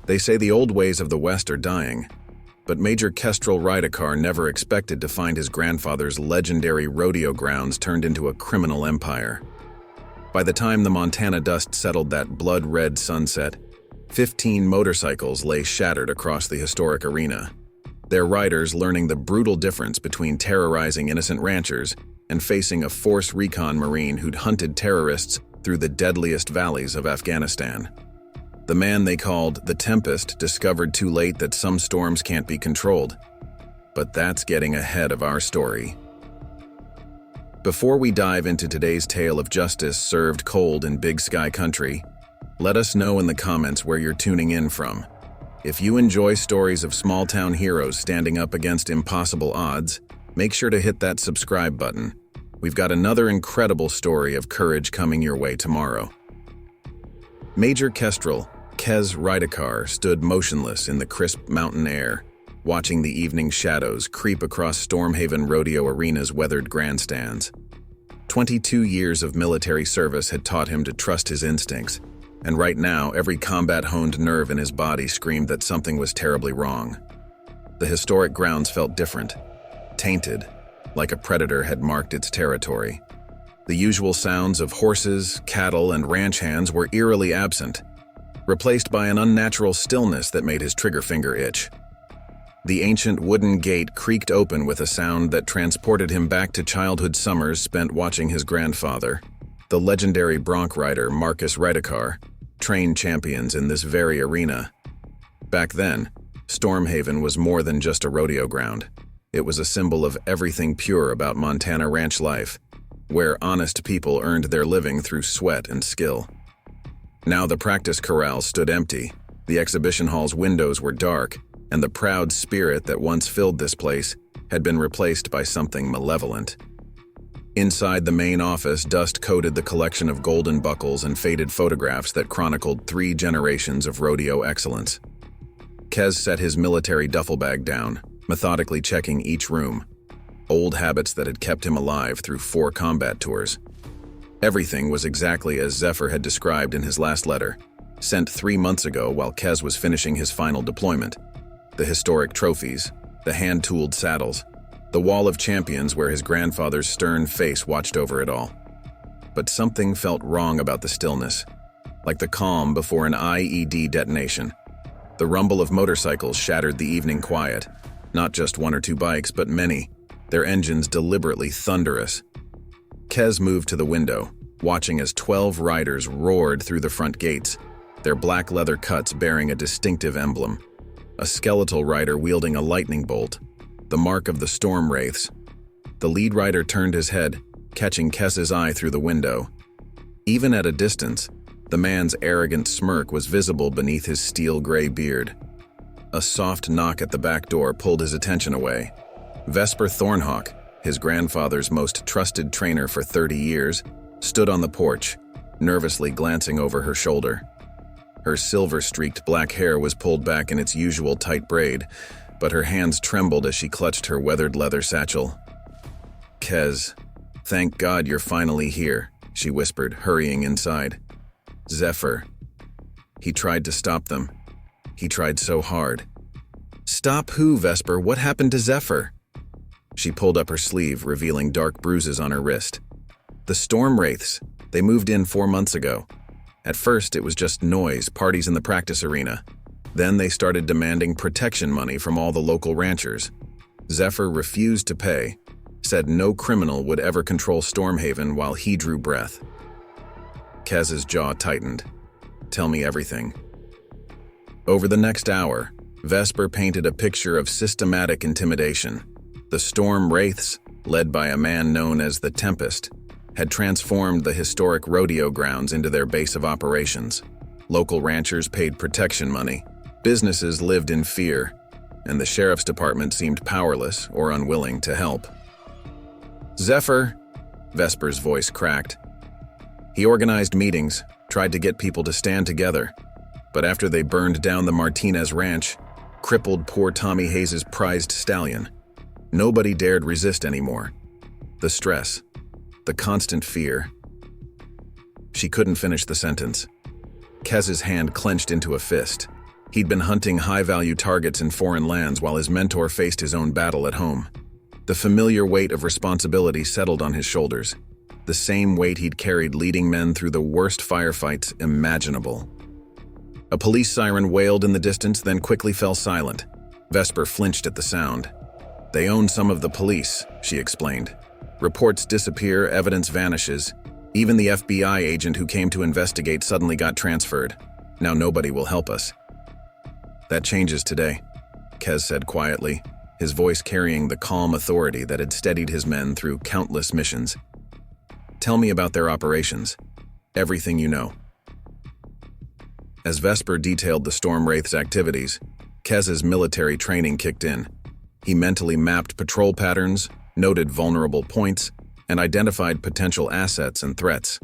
They say the old ways of the West are dying, but Major Kestrel Rydekar never expected to find his grandfather's legendary rodeo grounds turned into a criminal empire. By the time the Montana dust settled that blood-red sunset, 15 motorcycles lay shattered across the historic arena, their riders learning the brutal difference between terrorizing innocent ranchers and facing a Force Recon Marine who'd hunted terrorists through the deadliest valleys of Afghanistan. The man they called the Tempest discovered too late that some storms can't be controlled. But that's getting ahead of our story. Before we dive into today's tale of justice served cold in Big Sky Country, let us know in the comments where you're tuning in from. If you enjoy stories of small-town heroes standing up against impossible odds, make sure to hit that subscribe button. We've got another incredible story of courage coming your way tomorrow. Major Kestrel Rydekar stood motionless in the crisp mountain air, watching the evening shadows creep across Stormhaven Rodeo Arena's weathered grandstands. 22 years of military service had taught him to trust his instincts, and right now every combat-honed nerve in his body screamed that something was terribly wrong. The historic grounds felt different, tainted, like a predator had marked its territory. The usual sounds of horses, cattle, and ranch hands were eerily absent, replaced by an unnatural stillness that made his trigger finger itch. The ancient wooden gate creaked open with a sound that transported him back to childhood summers spent watching his grandfather, the legendary bronc rider Marcus Rydekar, train champions in this very arena. Back then, Stormhaven was more than just a rodeo ground. It was a symbol of everything pure about Montana ranch life, where honest people earned their living through sweat and skill. Now the practice corral stood empty, the exhibition hall's windows were dark, and the proud spirit that once filled this place had been replaced by something malevolent. Inside the main office, dust coated the collection of golden buckles and faded photographs that chronicled 3 generations of rodeo excellence. Kez set his military duffel bag down, methodically checking each room, old habits that had kept him alive through 4 combat tours. Everything was exactly as Zephyr had described in his last letter, sent 3 months ago while Kez was finishing his final deployment. The historic trophies, the hand-tooled saddles, the wall of champions where his grandfather's stern face watched over it all. But something felt wrong about the stillness, like the calm before an IED detonation. The rumble of motorcycles shattered the evening quiet, not just 1 or 2 bikes, but many, their engines deliberately thunderous. Kez moved to the window, watching as 12 riders roared through the front gates, their black leather cuts bearing a distinctive emblem. A skeletal rider wielding a lightning bolt, the mark of the storm wraiths. The lead rider turned his head, catching Kez's eye through the window. Even at a distance, the man's arrogant smirk was visible beneath his steel-gray beard. A soft knock at the back door pulled his attention away. Vesper Thornhawk, his grandfather's most trusted trainer for 30 years, stood on the porch, nervously glancing over her shoulder. Her silver-streaked black hair was pulled back in its usual tight braid, but her hands trembled as she clutched her weathered leather satchel. "Kez, thank God you're finally here," she whispered, hurrying inside. "Zephyr." He tried to stop them. He tried so hard. "Stop who, Vesper? What happened to Zephyr?" She pulled up her sleeve, revealing dark bruises on her wrist. "The storm wraiths. They moved in 4 months ago. At first, it was just noise, parties in the practice arena. Then they started demanding protection money from all the local ranchers. Zephyr refused to pay, said no criminal would ever control Stormhaven while he drew breath." Kez's jaw tightened. "Tell me everything." Over the next hour, Vesper painted a picture of systematic intimidation. The storm wraiths, led by a man known as the Tempest, had transformed the historic rodeo grounds into their base of operations. Local ranchers paid protection money, businesses lived in fear, and the sheriff's department seemed powerless or unwilling to help. "Zephyr," Vesper's voice cracked. He organized meetings, tried to get people to stand together, but after they burned down the Martinez ranch, crippled poor Tommy Hayes' prized stallion, nobody dared resist anymore. The stress, the constant fear. She couldn't finish the sentence. Kez's hand clenched into a fist. He'd been hunting high-value targets in foreign lands while his mentor faced his own battle at home. The familiar weight of responsibility settled on his shoulders, the same weight he'd carried leading men through the worst firefights imaginable. A police siren wailed in the distance, then quickly fell silent. Vesper flinched at the sound. "They own some of the police," she explained. "Reports disappear, evidence vanishes. Even the FBI agent who came to investigate suddenly got transferred. Now nobody will help us." "That changes today," Kez said quietly, his voice carrying the calm authority that had steadied his men through countless missions. "Tell me about their operations. Everything you know." As Vesper detailed the Storm Wraith's activities, Kez's military training kicked in. He mentally mapped patrol patterns, noted vulnerable points, and identified potential assets and threats.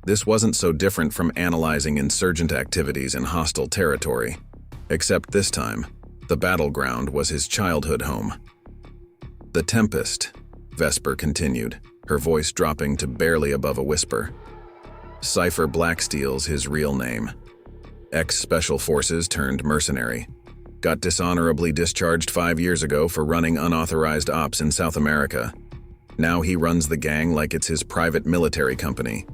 This wasn't so different from analyzing insurgent activities in hostile territory, except this time, the battleground was his childhood home. "The Tempest," Vesper continued, her voice dropping to barely above a whisper. "Cypher Blacksteel's his real name. Ex-Special Forces turned mercenary. Got dishonorably discharged 5 years ago for running unauthorized ops in South America. Now he runs the gang like it's his private military company,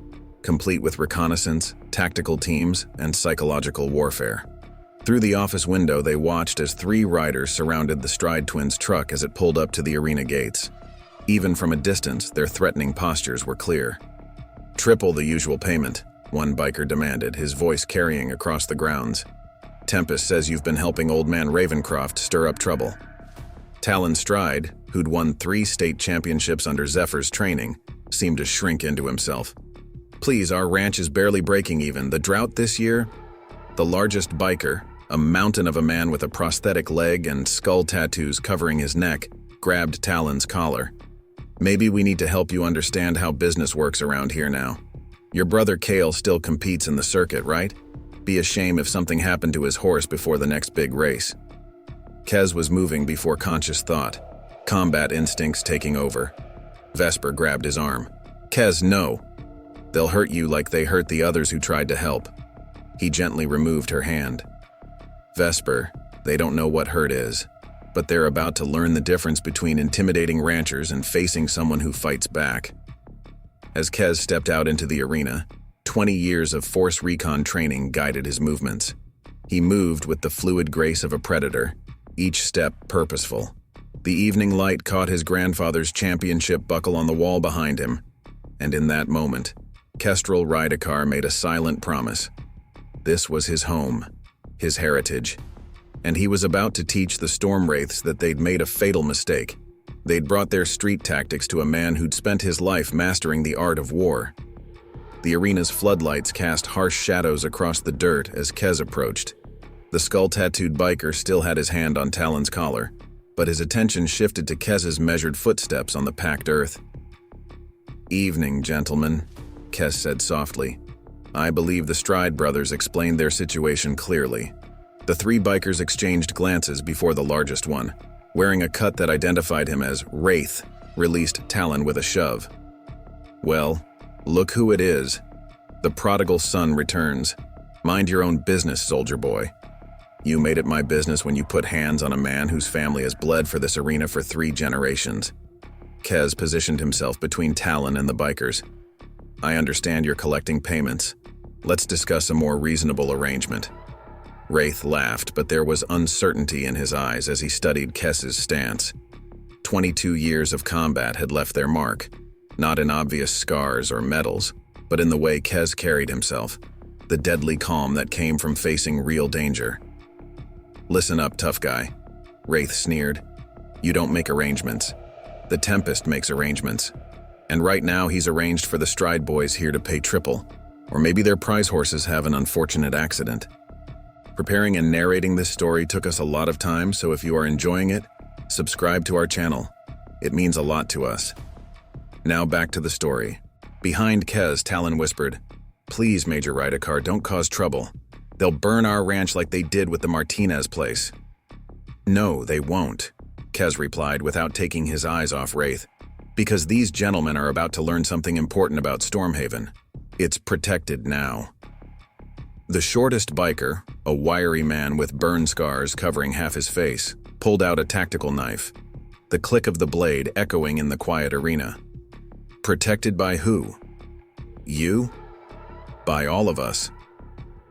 complete with reconnaissance, tactical teams, and psychological warfare." Through the office window, they watched as 3 riders surrounded the Stride Twins' truck as it pulled up to the arena gates. Even from a distance, their threatening postures were clear. "Triple the usual payment," one biker demanded, his voice carrying across the grounds. "Tempest says you've been helping old man Ravencroft stir up trouble." Talon Stride, who'd won 3 state championships under Zephyr's training, seemed to shrink into himself. "Please, our ranch is barely breaking even. The drought this year?" The largest biker, a mountain of a man with a prosthetic leg and skull tattoos covering his neck, grabbed Talon's collar. "Maybe we need to help you understand how business works around here now. Your brother Kale still competes in the circuit, right? Be a shame if something happened to his horse before the next big race." Kez was moving before conscious thought, combat instincts taking over. Vesper grabbed his arm. "Kez, no. They'll hurt you like they hurt the others who tried to help." He gently removed her hand. "Vesper, they don't know what hurt is, but they're about to learn the difference between intimidating ranchers and facing someone who fights back." As Kez stepped out into the arena, 20 years of Force Recon training guided his movements. He moved with the fluid grace of a predator, each step purposeful. The evening light caught his grandfather's championship buckle on the wall behind him, and in that moment, Kestrel Rydekar made a silent promise. This was his home, his heritage, and he was about to teach the Storm Wraiths that they'd made a fatal mistake. They'd brought their street tactics to a man who'd spent his life mastering the art of war. The arena's floodlights cast harsh shadows across the dirt as Kez approached. The skull-tattooed biker still had his hand on Talon's collar, but his attention shifted to Kez's measured footsteps on the packed earth. "Evening, gentlemen," Kez said softly. I believe the Stride brothers explained their situation clearly. The 3 bikers exchanged glances before the largest one, wearing a cut that identified him as Wraith, released Talon with a shove. "Well, look who it is. The prodigal son returns. Mind your own business, soldier boy. You made it my business when you put hands on a man whose family has bled for this arena for 3 generations. Kez positioned himself between Talon and the bikers. "I understand you're collecting payments. Let's discuss a more reasonable arrangement." Wraith laughed, but there was uncertainty in his eyes as he studied Kez's stance. 22 years of combat had left their mark, not in obvious scars or medals, but in the way Kez carried himself, the deadly calm that came from facing real danger. "Listen up, tough guy," Wraith sneered. "You don't make arrangements. The Tempest makes arrangements. And right now he's arranged for the Stride boys here to pay triple, or maybe their prize horses have an unfortunate accident." Preparing and narrating this story took us a lot of time, so if you are enjoying it, subscribe to our channel. It means a lot to us. Now back to the story. Behind Kez, Talon whispered, "Please, Major Rydekar, don't cause trouble. They'll burn our ranch like they did with the Martinez place." "No, they won't," Kez replied without taking his eyes off Wraith, "because these gentlemen are about to learn something important about Stormhaven. It's protected now." The shortest biker, a wiry man with burn scars covering half his face, pulled out a tactical knife, the click of the blade echoing in the quiet arena. Protected by who? You? By all of us.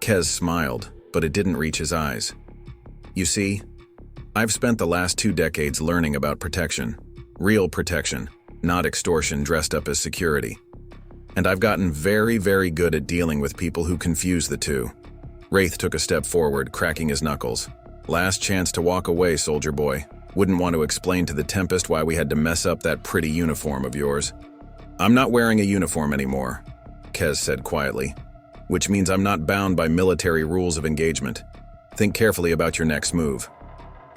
Kez smiled, but it didn't reach his eyes. You see, I've spent the last 2 decades learning about protection. Real protection, not extortion dressed up as security. And I've gotten very, very good at dealing with people who confuse the two. Wraith took a step forward, cracking his knuckles. Last chance to walk away, soldier boy. Wouldn't want to explain to the Tempest why we had to mess up that pretty uniform of yours. I'm not wearing a uniform anymore, Kez said quietly, which means I'm not bound by military rules of engagement. Think carefully about your next move.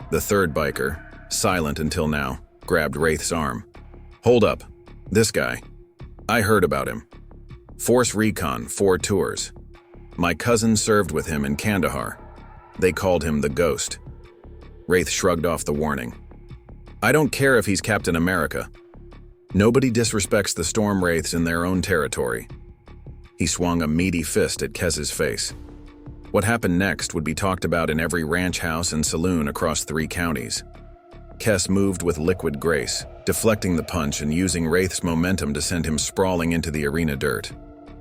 The third biker, silent until now, grabbed Wraith's arm. Hold up. This guy. I heard about him. Force Recon, 4 tours. My cousin served with him in Kandahar. They called him the Ghost. Wraith shrugged off the warning. I don't care if he's Captain America. Nobody disrespects the Storm Wraiths in their own territory. He swung a meaty fist at Kez's face. What happened next would be talked about in every ranch house and saloon across 3 counties. Kez moved with liquid grace, deflecting the punch and using Wraith's momentum to send him sprawling into the arena dirt.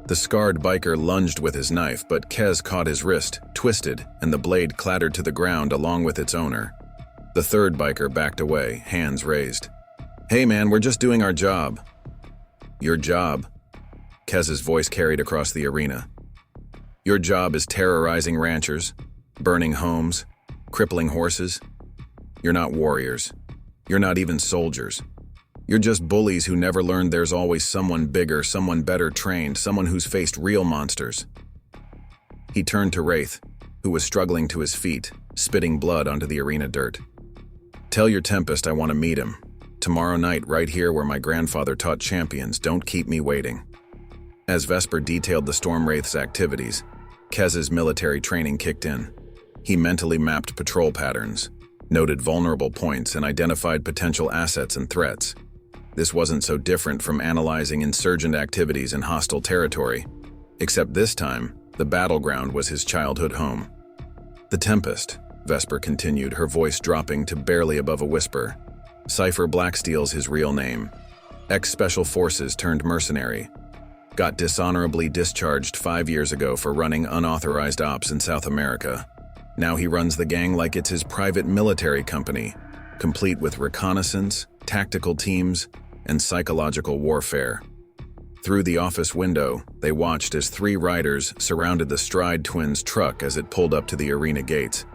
The scarred biker lunged with his knife, but Kez caught his wrist, twisted, and the blade clattered to the ground along with its owner. The third biker backed away, hands raised. Hey man, we're just doing our job. Your job? Kez's voice carried across the arena. Your job is terrorizing ranchers, burning homes, crippling horses. You're not warriors. You're not even soldiers. You're just bullies who never learned there's always someone bigger, someone better trained, someone who's faced real monsters. He turned to Wraith, who was struggling to his feet, spitting blood onto the arena dirt. Tell your Tempest I want to meet him. Tomorrow night, right here where my grandfather taught champions. Don't keep me waiting. As Vesper detailed the Storm Wraith's activities, Kez's military training kicked in. He mentally mapped patrol patterns, noted vulnerable points, and identified potential assets and threats. This wasn't so different from analyzing insurgent activities in hostile territory, except this time, the battleground was his childhood home. The Tempest, Vesper continued, her voice dropping to barely above a whisper. Cypher Blacksteel's his real name. Ex-Special Forces turned mercenary. Got dishonorably discharged 5 years ago for running unauthorized ops in South America. Now he runs the gang like it's his private military company, complete with reconnaissance, tactical teams, and psychological warfare. Through the office window, they watched as 3 riders surrounded the Stride twins' truck as it pulled up to the arena gates.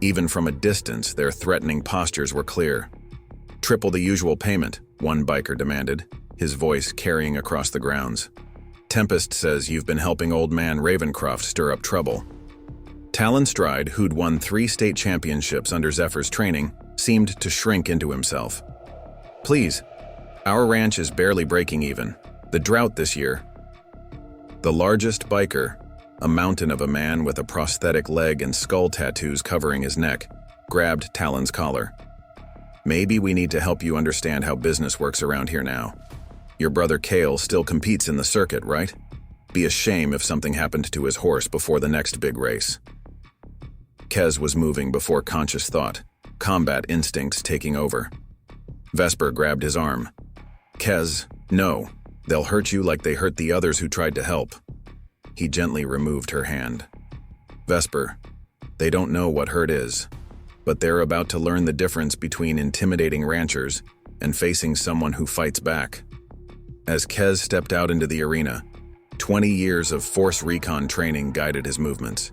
Even from a distance, their threatening postures were clear. Triple the usual payment, one biker demanded, his voice carrying across the grounds. Tempest says you've been helping old man Ravencroft stir up trouble. Talon Stride, who'd won 3 state championships under Zephyr's training, seemed to shrink into himself. Please, our ranch is barely breaking even. The drought this year. The largest biker, a mountain of a man with a prosthetic leg and skull tattoos covering his neck, grabbed Talon's collar. Maybe we need to help you understand how business works around here now. Your brother Kale still competes in the circuit, right? Be a shame if something happened to his horse before the next big race. Kez was moving before conscious thought, combat instincts taking over. Vesper grabbed his arm. Kez, no. They'll hurt you like they hurt the others who tried to help. He gently removed her hand. Vesper, they don't know what hurt is, but they're about to learn the difference between intimidating ranchers and facing someone who fights back. As Kez stepped out into the arena, 20 years of Force Recon training guided his movements.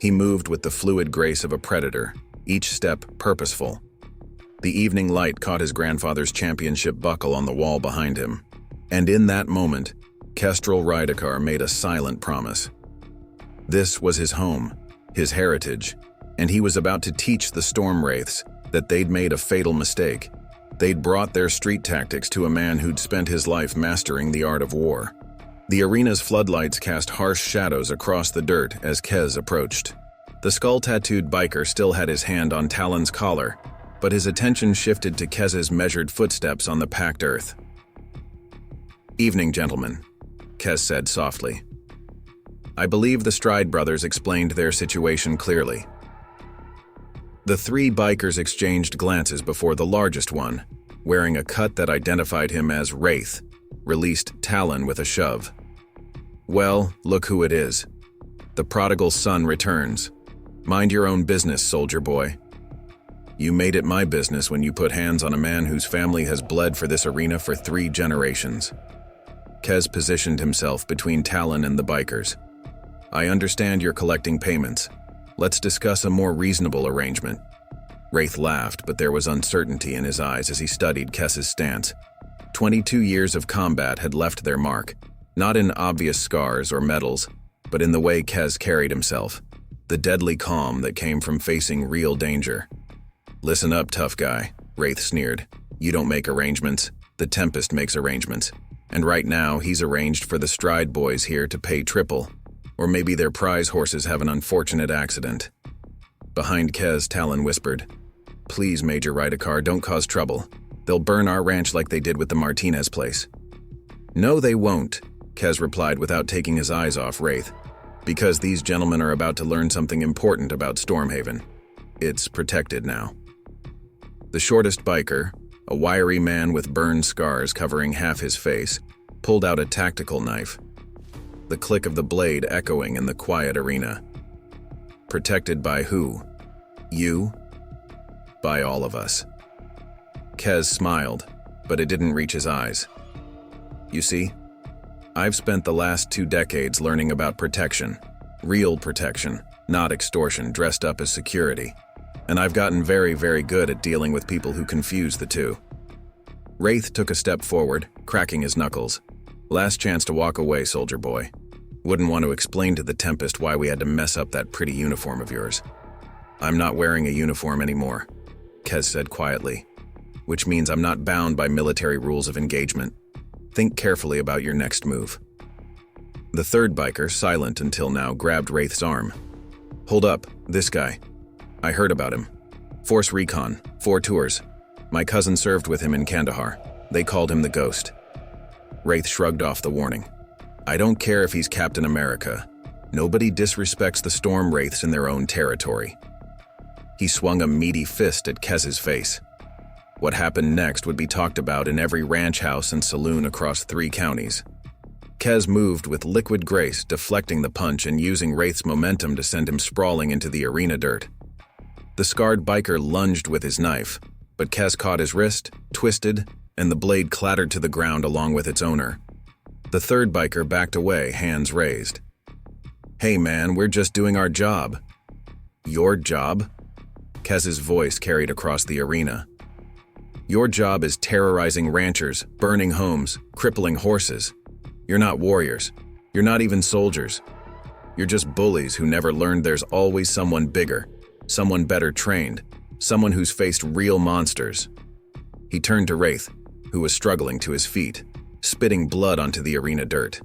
He moved with the fluid grace of a predator, each step purposeful. The evening light caught his grandfather's championship buckle on the wall behind him. And in that moment, Kestrel Rydekar made a silent promise. This was his home, his heritage, and he was about to teach the Storm Wraiths that they'd made a fatal mistake. They'd brought their street tactics to a man who'd spent his life mastering the art of war. The arena's floodlights cast harsh shadows across the dirt as Kez approached. The skull-tattooed biker still had his hand on Talon's collar, but his attention shifted to Kez's measured footsteps on the packed earth. "Evening, gentlemen," Kez said softly. I believe the Stride brothers explained their situation clearly. The three bikers exchanged glances before the largest one, wearing a cut that identified him as Wraith, released Talon with a shove. Well, look who it is. The prodigal son returns. Mind your own business, soldier boy. You made it my business when you put hands on a man whose family has bled for this arena for 3 generations. Kez positioned himself between Talon and the bikers. I understand you're collecting payments. Let's discuss a more reasonable arrangement. Wraith laughed, but there was uncertainty in his eyes as he studied Kez's stance. 22 years of combat had left their mark, not in obvious scars or medals, but in the way Kez carried himself, the deadly calm that came from facing real danger. Listen up, tough guy, Wraith sneered. You don't make arrangements, the Tempest makes arrangements. And right now, he's arranged for the Stride boys here to pay triple. Or maybe their prize horses have an unfortunate accident. Behind Kez, Talon whispered, Please, Major Rydekar, don't cause trouble. They'll burn our ranch like they did with the Martinez place. No, they won't, Kez replied without taking his eyes off Wraith. Because these gentlemen are about to learn something important about Stormhaven. It's protected now. The shortest biker, a wiry man with burn scars covering half his face, pulled out a tactical knife, the click of the blade echoing in the quiet arena. Protected by who? You? By all of us. Kez smiled, but it didn't reach his eyes. You see, I've spent the last 2 decades learning about protection. Real protection, not extortion dressed up as security. And I've gotten very, very good at dealing with people who confuse the two. Wraith took a step forward, cracking his knuckles. Last chance to walk away, soldier boy. Wouldn't want to explain to the Tempest why we had to mess up that pretty uniform of yours. I'm not wearing a uniform anymore, Kez said quietly, which means I'm not bound by military rules of engagement. Think carefully about your next move. The third biker, silent until now, grabbed Wraith's arm. Hold up, this guy. I heard about him. Force Recon, 4 tours. My cousin served with him in Kandahar. They called him the Ghost. Wraith shrugged off the warning. I don't care if he's Captain America. Nobody disrespects the Storm Wraiths in their own territory. He swung a meaty fist at Kez's face. What happened next would be talked about in every ranch house and saloon across 3 counties. Kez moved with liquid grace, deflecting the punch and using Wraith's momentum to send him sprawling into the arena dirt. The scarred biker lunged with his knife, but Kez caught his wrist, twisted, and the blade clattered to the ground along with its owner. The third biker backed away, hands raised. Hey man, we're just doing our job. Your job? Kez's voice carried across the arena. Your job is terrorizing ranchers, burning homes, crippling horses. You're not warriors. You're not even soldiers. You're just bullies who never learned there's always someone bigger, someone better trained, someone who's faced real monsters. He turned to Wraith, who was struggling to his feet, spitting blood onto the arena dirt.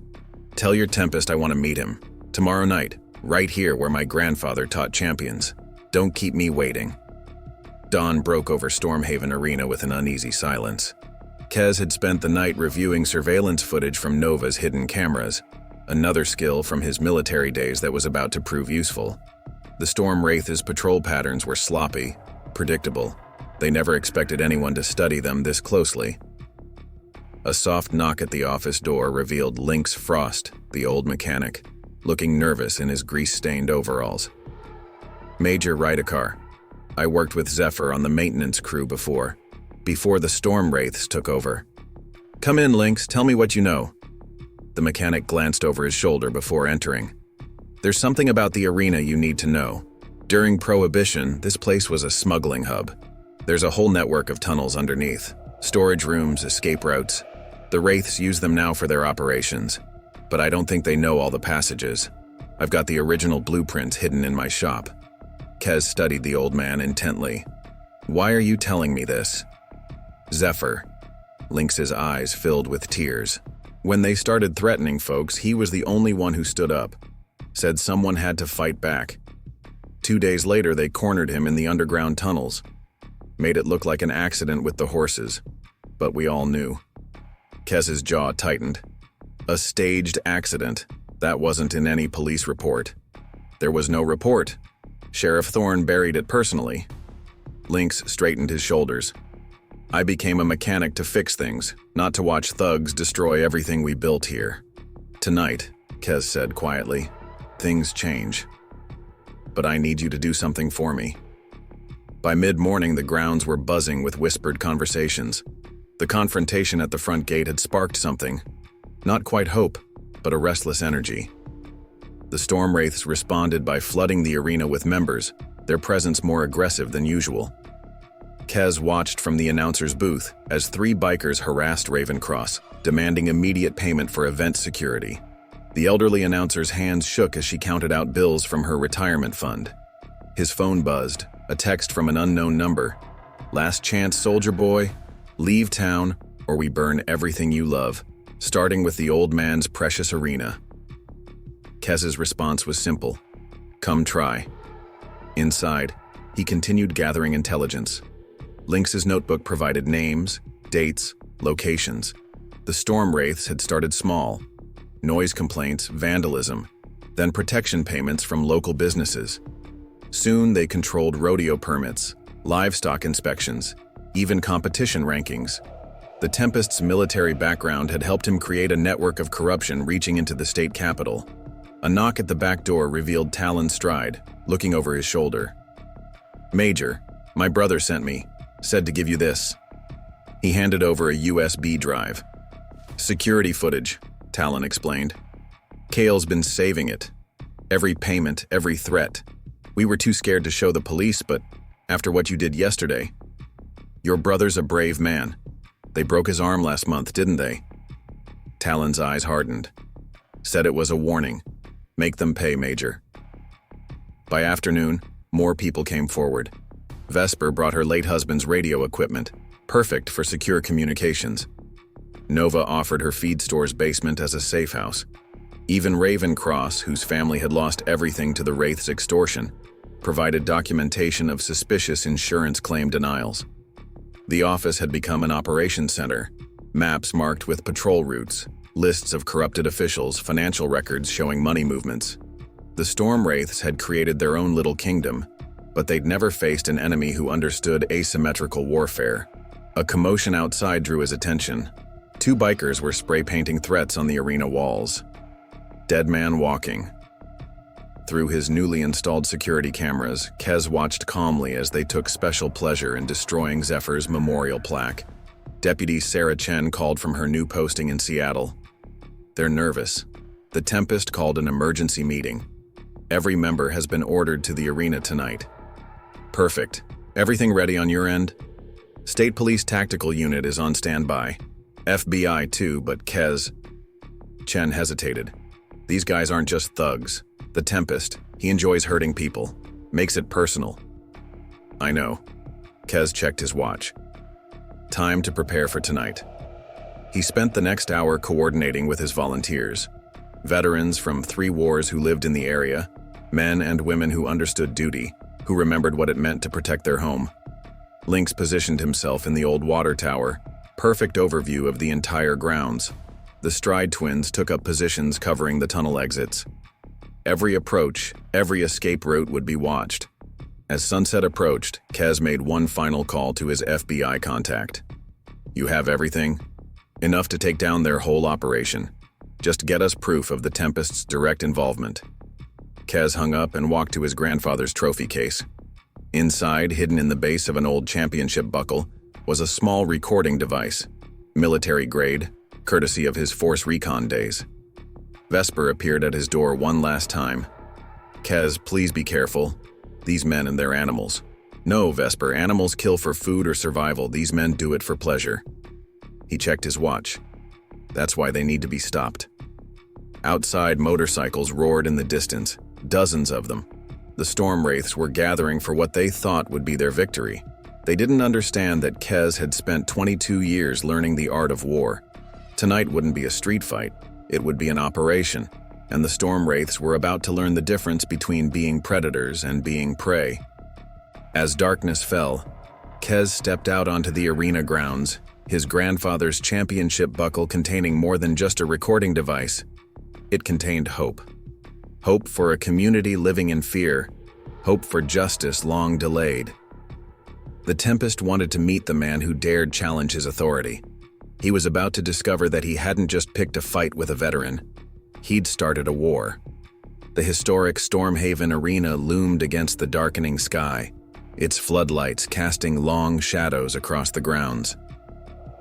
Tell your Tempest I want to meet him. Tomorrow night, right here where my grandfather taught champions. Don't keep me waiting. Dawn broke over Stormhaven Arena with an uneasy silence. Kez had spent the night reviewing surveillance footage from Nova's hidden cameras, another skill from his military days that was about to prove useful. The Storm Wraith's patrol patterns were sloppy, predictable. They never expected anyone to study them this closely. A soft knock at the office door revealed Lynx Frost, the old mechanic, looking nervous in his grease-stained overalls. Major Rydekar. I worked with Zephyr on the maintenance crew before the Storm Wraiths took over. Come in, Lynx, tell me what you know. The mechanic glanced over his shoulder before entering. There's something about the arena you need to know. During Prohibition, this place was a smuggling hub. There's a whole network of tunnels underneath. Storage rooms, escape routes. The Wraiths use them now for their operations, but I don't think they know all the passages. I've got the original blueprints hidden in my shop. Kez studied the old man intently. Why are you telling me this? Zephyr. Lynx's eyes filled with tears. When they started threatening folks, he was the only one who stood up. Said someone had to fight back. 2 days later, they cornered him in the underground tunnels. Made it look like an accident with the horses. But we all knew. Kez's jaw tightened. A staged accident. That wasn't in any police report. There was no report. Sheriff Thorne buried it personally. Lynx straightened his shoulders. I became a mechanic to fix things, not to watch thugs destroy everything we built here. Tonight, Kez said quietly, things change. But I need you to do something for me. By mid-morning, the grounds were buzzing with whispered conversations. The confrontation at the front gate had sparked something. Not quite hope, but a restless energy. The Storm Wraiths responded by flooding the arena with members, their presence more aggressive than usual. Kez watched from the announcer's booth as 3 bikers harassed Ravencross, demanding immediate payment for event security. The elderly announcer's hands shook as she counted out bills from her retirement fund. His phone buzzed, a text from an unknown number. Last chance, soldier boy. Leave town, or we burn everything you love, starting with the old man's precious arena. Kez's response was simple. Come try. Inside, he continued gathering intelligence. Lynx's notebook provided names, dates, locations. The Storm Wraiths had started small. Noise complaints, vandalism, then protection payments from local businesses. Soon they controlled rodeo permits, livestock inspections, even competition rankings. The Tempest's military background had helped him create a network of corruption reaching into the state capital. A knock at the back door revealed Talon Stride, looking over his shoulder. Major, my brother sent me, said to give you this. He handed over a USB drive. Security footage, Talon explained. Kale's been saving it. Every payment, every threat. We were too scared to show the police, but after what you did yesterday, your brother's a brave man. They broke his arm last month, didn't they? Talon's eyes hardened. Said it was a warning. Make them pay, Major. By afternoon, more people came forward. Vesper brought her late husband's radio equipment, perfect for secure communications. Nova offered her feed store's basement as a safe house. Even Ravencross, whose family had lost everything to the Wraith's extortion, provided documentation of suspicious insurance claim denials. The office had become an operations center, maps marked with patrol routes, lists of corrupted officials, financial records showing money movements. The Storm Wraiths had created their own little kingdom, but they'd never faced an enemy who understood asymmetrical warfare. A commotion outside drew his attention. 2 bikers were spray-painting threats on the arena walls. Dead man walking. Through his newly installed security cameras, Kez watched calmly as they took special pleasure in destroying Zephyr's memorial plaque. Deputy Sarah Chen called from her new posting in Seattle. They're nervous. The Tempest called an emergency meeting. Every member has been ordered to the arena tonight. Perfect. Everything ready on your end? State Police Tactical Unit is on standby. FBI too, but Kez... Chen hesitated. These guys aren't just thugs. The Tempest, he enjoys hurting people. Makes it personal. I know. Kez checked his watch. Time to prepare for tonight. He spent the next hour coordinating with his volunteers. Veterans from 3 wars who lived in the area, men and women who understood duty, who remembered what it meant to protect their home. Lynx positioned himself in the old water tower, perfect overview of the entire grounds. The Stride twins took up positions covering the tunnel exits. Every approach, every escape route would be watched. As sunset approached, Kez made one final call to his FBI contact. You have everything? Enough to take down their whole operation. Just get us proof of the Tempest's direct involvement. Kez hung up and walked to his grandfather's trophy case. Inside, hidden in the base of an old championship buckle, was a small recording device, military grade, courtesy of his Force Recon days. Vesper appeared at his door one last time. Kez, please be careful. These men and their animals. No, Vesper, animals kill for food or survival. These men do it for pleasure. He checked his watch. That's why they need to be stopped. Outside, motorcycles roared in the distance, dozens of them. The Storm Wraiths were gathering for what they thought would be their victory. They didn't understand that Kez had spent 22 years learning the art of war. Tonight wouldn't be a street fight, it would be an operation, and the Storm Wraiths were about to learn the difference between being predators and being prey. As darkness fell, Kez stepped out onto the arena grounds, his grandfather's championship buckle containing more than just a recording device. It contained hope. Hope for a community living in fear. Hope for justice long delayed. The Tempest wanted to meet the man who dared challenge his authority. He was about to discover that he hadn't just picked a fight with a veteran. He'd started a war. The historic Stormhaven Arena loomed against the darkening sky, its floodlights casting long shadows across the grounds.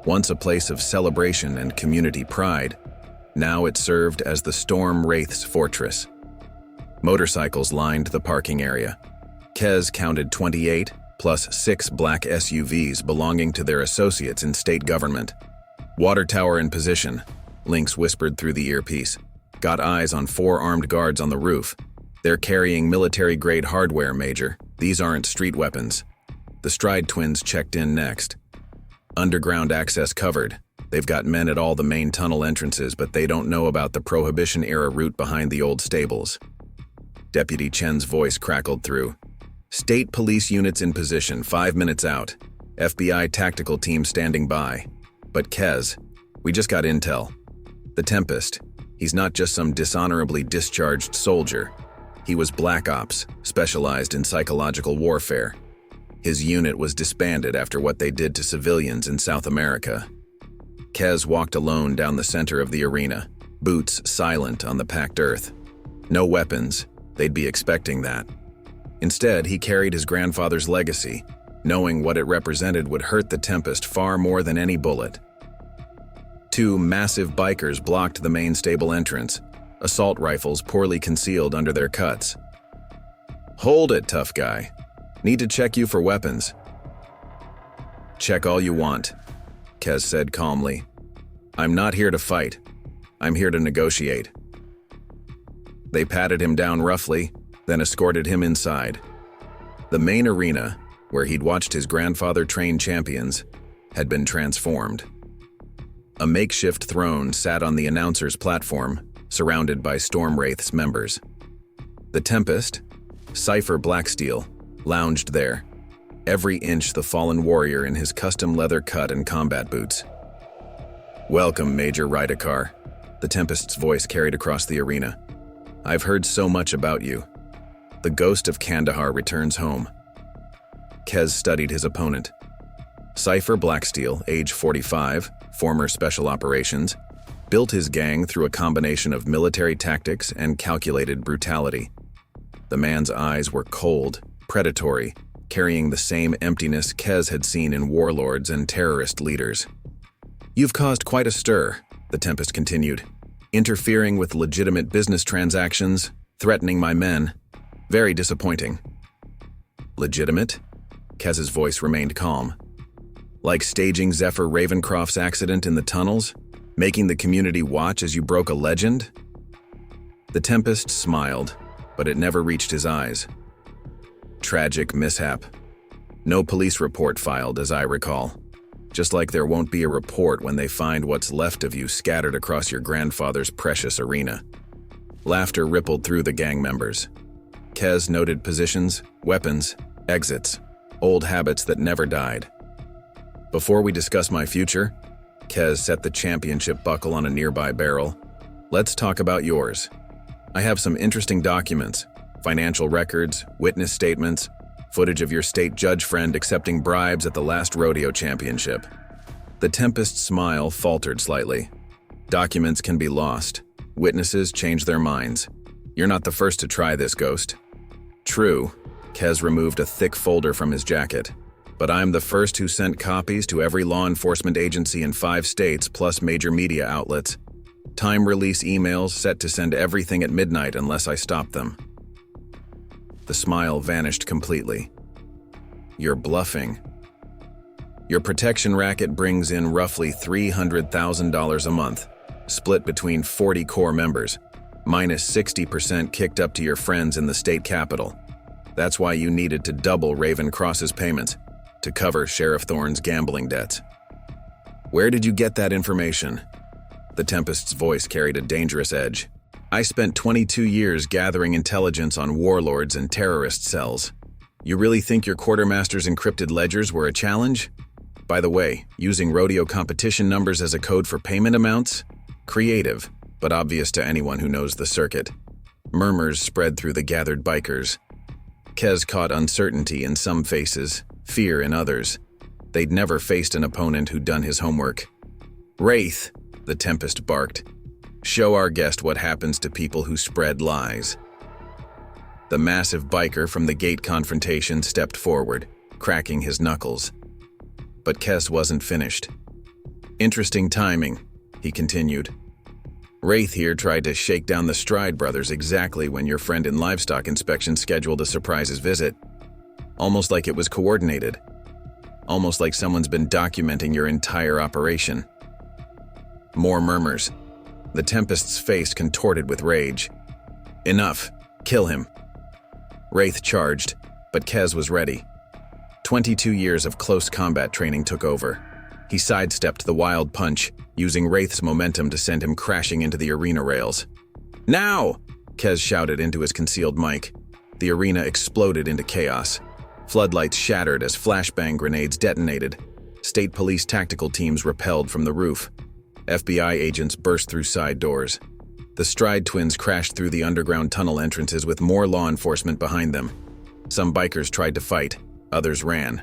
Once a place of celebration and community pride, now it served as the Storm Wraith's fortress. Motorcycles lined the parking area. Kez counted 28, plus 6 black SUVs belonging to their associates in state government. "Water tower in position," Lynx whispered through the earpiece. "Got eyes on 4 armed guards on the roof. They're carrying military-grade hardware, Major. These aren't street weapons." The Stride twins checked in next. "Underground access covered. They've got men at all the main tunnel entrances, but they don't know about the Prohibition-era route behind the old stables." Deputy Chen's voice crackled through. "State police units in position, 5 minutes out. FBI tactical team standing by. But Kez, we just got intel. The Tempest, he's not just some dishonorably discharged soldier. He was Black Ops, specialized in psychological warfare. His unit was disbanded after what they did to civilians in South America." Kez walked alone down the center of the arena, boots silent on the packed earth. No weapons, they'd be expecting that. Instead, he carried his grandfather's legacy, knowing what it represented would hurt the Tempest far more than any bullet. 2 massive bikers blocked the main stable entrance, assault rifles poorly concealed under their cuts. "Hold it, tough guy. Need to check you for weapons." "Check all you want," Kez said calmly. "I'm not here to fight. I'm here to negotiate." They patted him down roughly, then escorted him inside. The main arena, where he'd watched his grandfather train champions, had been transformed. A makeshift throne sat on the announcer's platform, surrounded by Storm Wraith's members. The Tempest, Cypher Blacksteel, lounged there, every inch the fallen warrior in his custom leather cut and combat boots. "Welcome, Major Rydekar," the Tempest's voice carried across the arena. "I've heard so much about you. The ghost of Kandahar returns home." Kez studied his opponent. Cypher Blacksteel, age 45, former Special Operations, built his gang through a combination of military tactics and calculated brutality. The man's eyes were cold, predatory, carrying the same emptiness Kez had seen in warlords and terrorist leaders. "You've caused quite a stir," the Tempest continued, "interfering with legitimate business transactions, threatening my men. Very disappointing." "Legitimate?" Kez's voice remained calm. "Like staging Zephyr Ravencroft's accident in the tunnels? Making the community watch as you broke a legend?" The Tempest smiled, but it never reached his eyes. "Tragic mishap. No police report filed, as I recall. Just like there won't be a report when they find what's left of you scattered across your grandfather's precious arena." Laughter rippled through the gang members. Kez noted positions, weapons, exits, old habits that never died. "Before we discuss my future," Kez set the championship buckle on a nearby barrel, "let's talk about yours. I have some interesting documents, financial records, witness statements, footage of your state judge friend accepting bribes at the last rodeo championship." The Tempest's smile faltered slightly. "Documents can be lost. Witnesses change their minds. You're not the first to try this, Ghost." "True." Kez removed a thick folder from his jacket. "But I'm the first who sent copies to every law enforcement agency in 5 states plus major media outlets. Time release emails set to send everything at midnight unless I stop them." The smile vanished completely. "You're bluffing. Your protection racket brings in roughly $300,000 a month, split between 40 core members, minus 60% kicked up to your friends in the state capital. That's why you needed to double Raven Cross's payments, to cover Sheriff Thorne's gambling debts." "Where did you get that information?" The Tempest's voice carried a dangerous edge. "I spent 22 years gathering intelligence on warlords and terrorist cells. You really think your quartermaster's encrypted ledgers were a challenge? By the way, using rodeo competition numbers as a code for payment amounts? Creative. but obvious to anyone who knows the circuit. Murmurs spread through the gathered bikers. Kez caught uncertainty in some faces, fear in others. They'd never faced an opponent who'd done his homework. "Wraith," the Tempest barked. "Show our guest what happens to people who spread lies." The massive biker from the gate confrontation stepped forward, cracking his knuckles. But Kez wasn't finished. "Interesting timing," he continued. "Wraith here tried to shake down the Stride brothers exactly when your friend in livestock inspection scheduled a surprise visit. Almost like it was coordinated. Almost like someone's been documenting your entire operation." More murmurs. The Tempest's face contorted with rage. "Enough. Kill him." Wraith charged, but Kez was ready. 22 years of close combat training took over. He sidestepped the wild punch, using Wraith's momentum to send him crashing into the arena rails. "Now!" Kez shouted into his concealed mic. The arena exploded into chaos. Floodlights shattered as flashbang grenades detonated. State police tactical teams rappelled from the roof. FBI agents burst through side doors. The Stride twins crashed through the underground tunnel entrances with more law enforcement behind them. Some bikers tried to fight, others ran.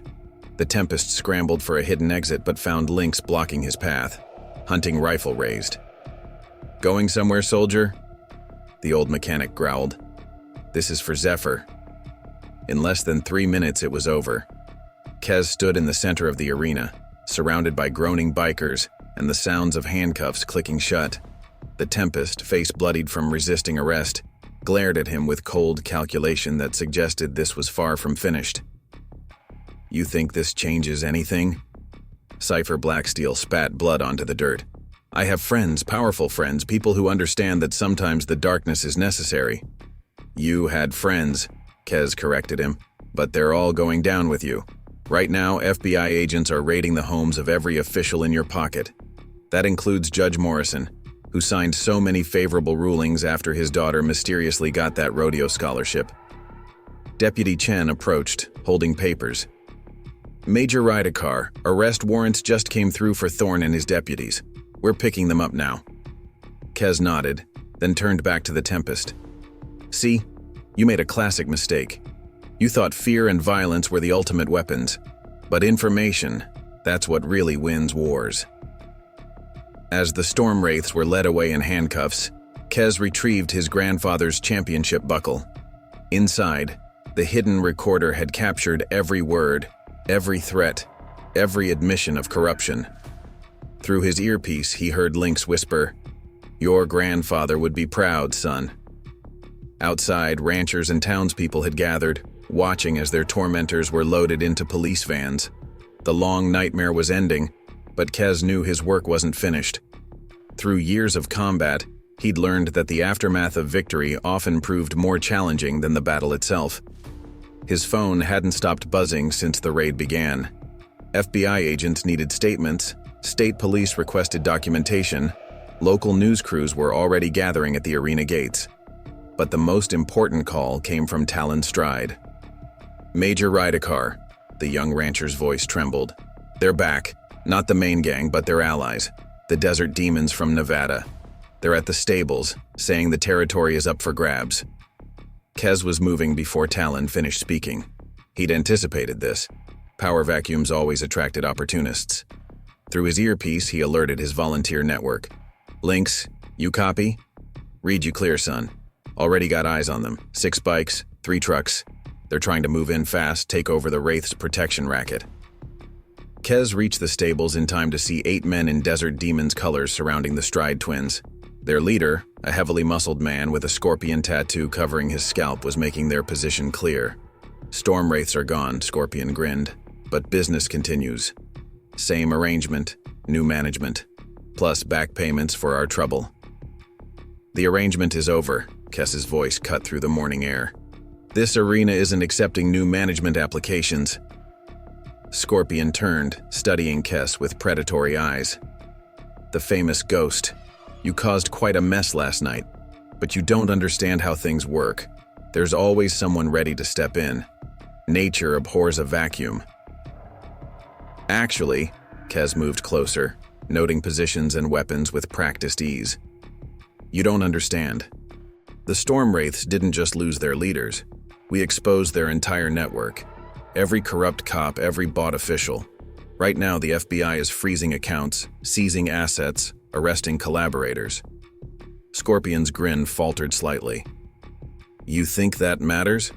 The Tempest scrambled for a hidden exit but found Lynx blocking his path, hunting rifle raised. "Going somewhere, soldier?" The old mechanic growled. "This is for Zephyr." In less than 3 minutes it was over. Kez stood in the center of the arena, surrounded by groaning bikers and the sounds of handcuffs clicking shut. The Tempest, face bloodied from resisting arrest, glared at him with cold calculation that suggested this was far from finished. "You think this changes anything?" Cypher Blacksteel spat blood onto the dirt. "I have friends, powerful friends, people who understand that sometimes the darkness is necessary." "You had friends," Kez corrected him, "but they're all going down with you. Right now, FBI agents are raiding the homes of every official in your pocket. That includes Judge Morrison, who signed so many favorable rulings after his daughter mysteriously got that rodeo scholarship." Deputy Chen approached, holding papers. "Major Rydekar, arrest warrants just came through for Thorne and his deputies. We're picking them up now." Kez nodded, then turned back to the Tempest. "See, you made a classic mistake. You thought fear and violence were the ultimate weapons, but information, that's what really wins wars." As the Storm Wraiths were led away in handcuffs, Kez retrieved his grandfather's championship buckle. Inside, the hidden recorder had captured every word, every threat, every admission of corruption. Through his earpiece, he heard Lynx whisper, "Your grandfather would be proud, son." Outside, ranchers and townspeople had gathered, watching as their tormentors were loaded into police vans. The long nightmare was ending, but Kez knew his work wasn't finished. Through years of combat, he'd learned that the aftermath of victory often proved more challenging than the battle itself. His phone hadn't stopped buzzing since the raid began. FBI agents needed statements, state police requested documentation, local news crews were already gathering at the arena gates. But the most important call came from Talon Stride. "Major Rydekar," the young rancher's voice trembled. "They're back. Not the main gang, but their allies, the Desert Demons from Nevada. They're at the stables, saying the territory is up for grabs." Kez was moving before Talon finished speaking. He'd anticipated this. Power vacuums always attracted opportunists. Through his earpiece, he alerted his volunteer network. "Lynx, you copy? Read you clear, son. Already got eyes on them. 6 bikes, 3 trucks. They're trying to move in fast, take over the Wraith's protection racket." Kez reached the stables in time to see 8 men in Desert Demon's colors surrounding the Stride twins. Their leader, a heavily muscled man with a scorpion tattoo covering his scalp, was making their position clear. "Storm Wraiths are gone," Scorpion grinned, "but business continues. Same arrangement, new management, plus back payments for our trouble." "The arrangement is over," Kez's voice cut through the morning air. "This arena isn't accepting new management applications." Scorpion turned, studying Kez with predatory eyes. "The famous ghost. You caused quite a mess last night, but you don't understand how things work. There's always someone ready to step in. Nature abhors a vacuum." "Actually," Kez moved closer, noting positions and weapons with practiced ease. You don't understand. The Storm Wraiths didn't just lose their leaders. We exposed their entire network. Every corrupt cop, every bought official. Right now, the FBI is freezing accounts, seizing assets, arresting collaborators. Scorpion's grin faltered slightly. You think that matters?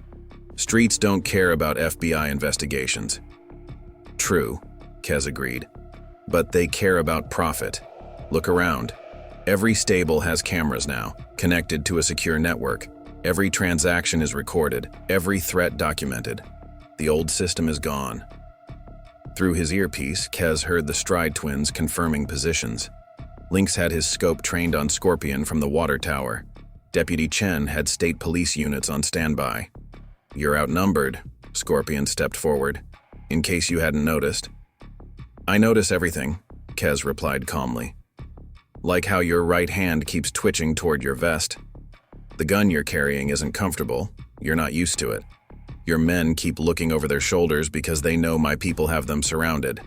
Streets don't care about FBI investigations. True, Kez agreed. But they care about profit. Look around. Every stable has cameras now, connected to a secure network. Every transaction is recorded, every threat documented. The old system is gone. Through his earpiece, Kez heard the Stride twins confirming positions. Lynx had his scope trained on Scorpion from the water tower. Deputy Chen had state police units on standby. You're outnumbered, Scorpion stepped forward, in case you hadn't noticed. I notice everything, Kez replied calmly. Like how your right hand keeps twitching toward your vest. The gun you're carrying isn't comfortable. You're not used to it. Your men keep looking over their shoulders because they know my people have them surrounded.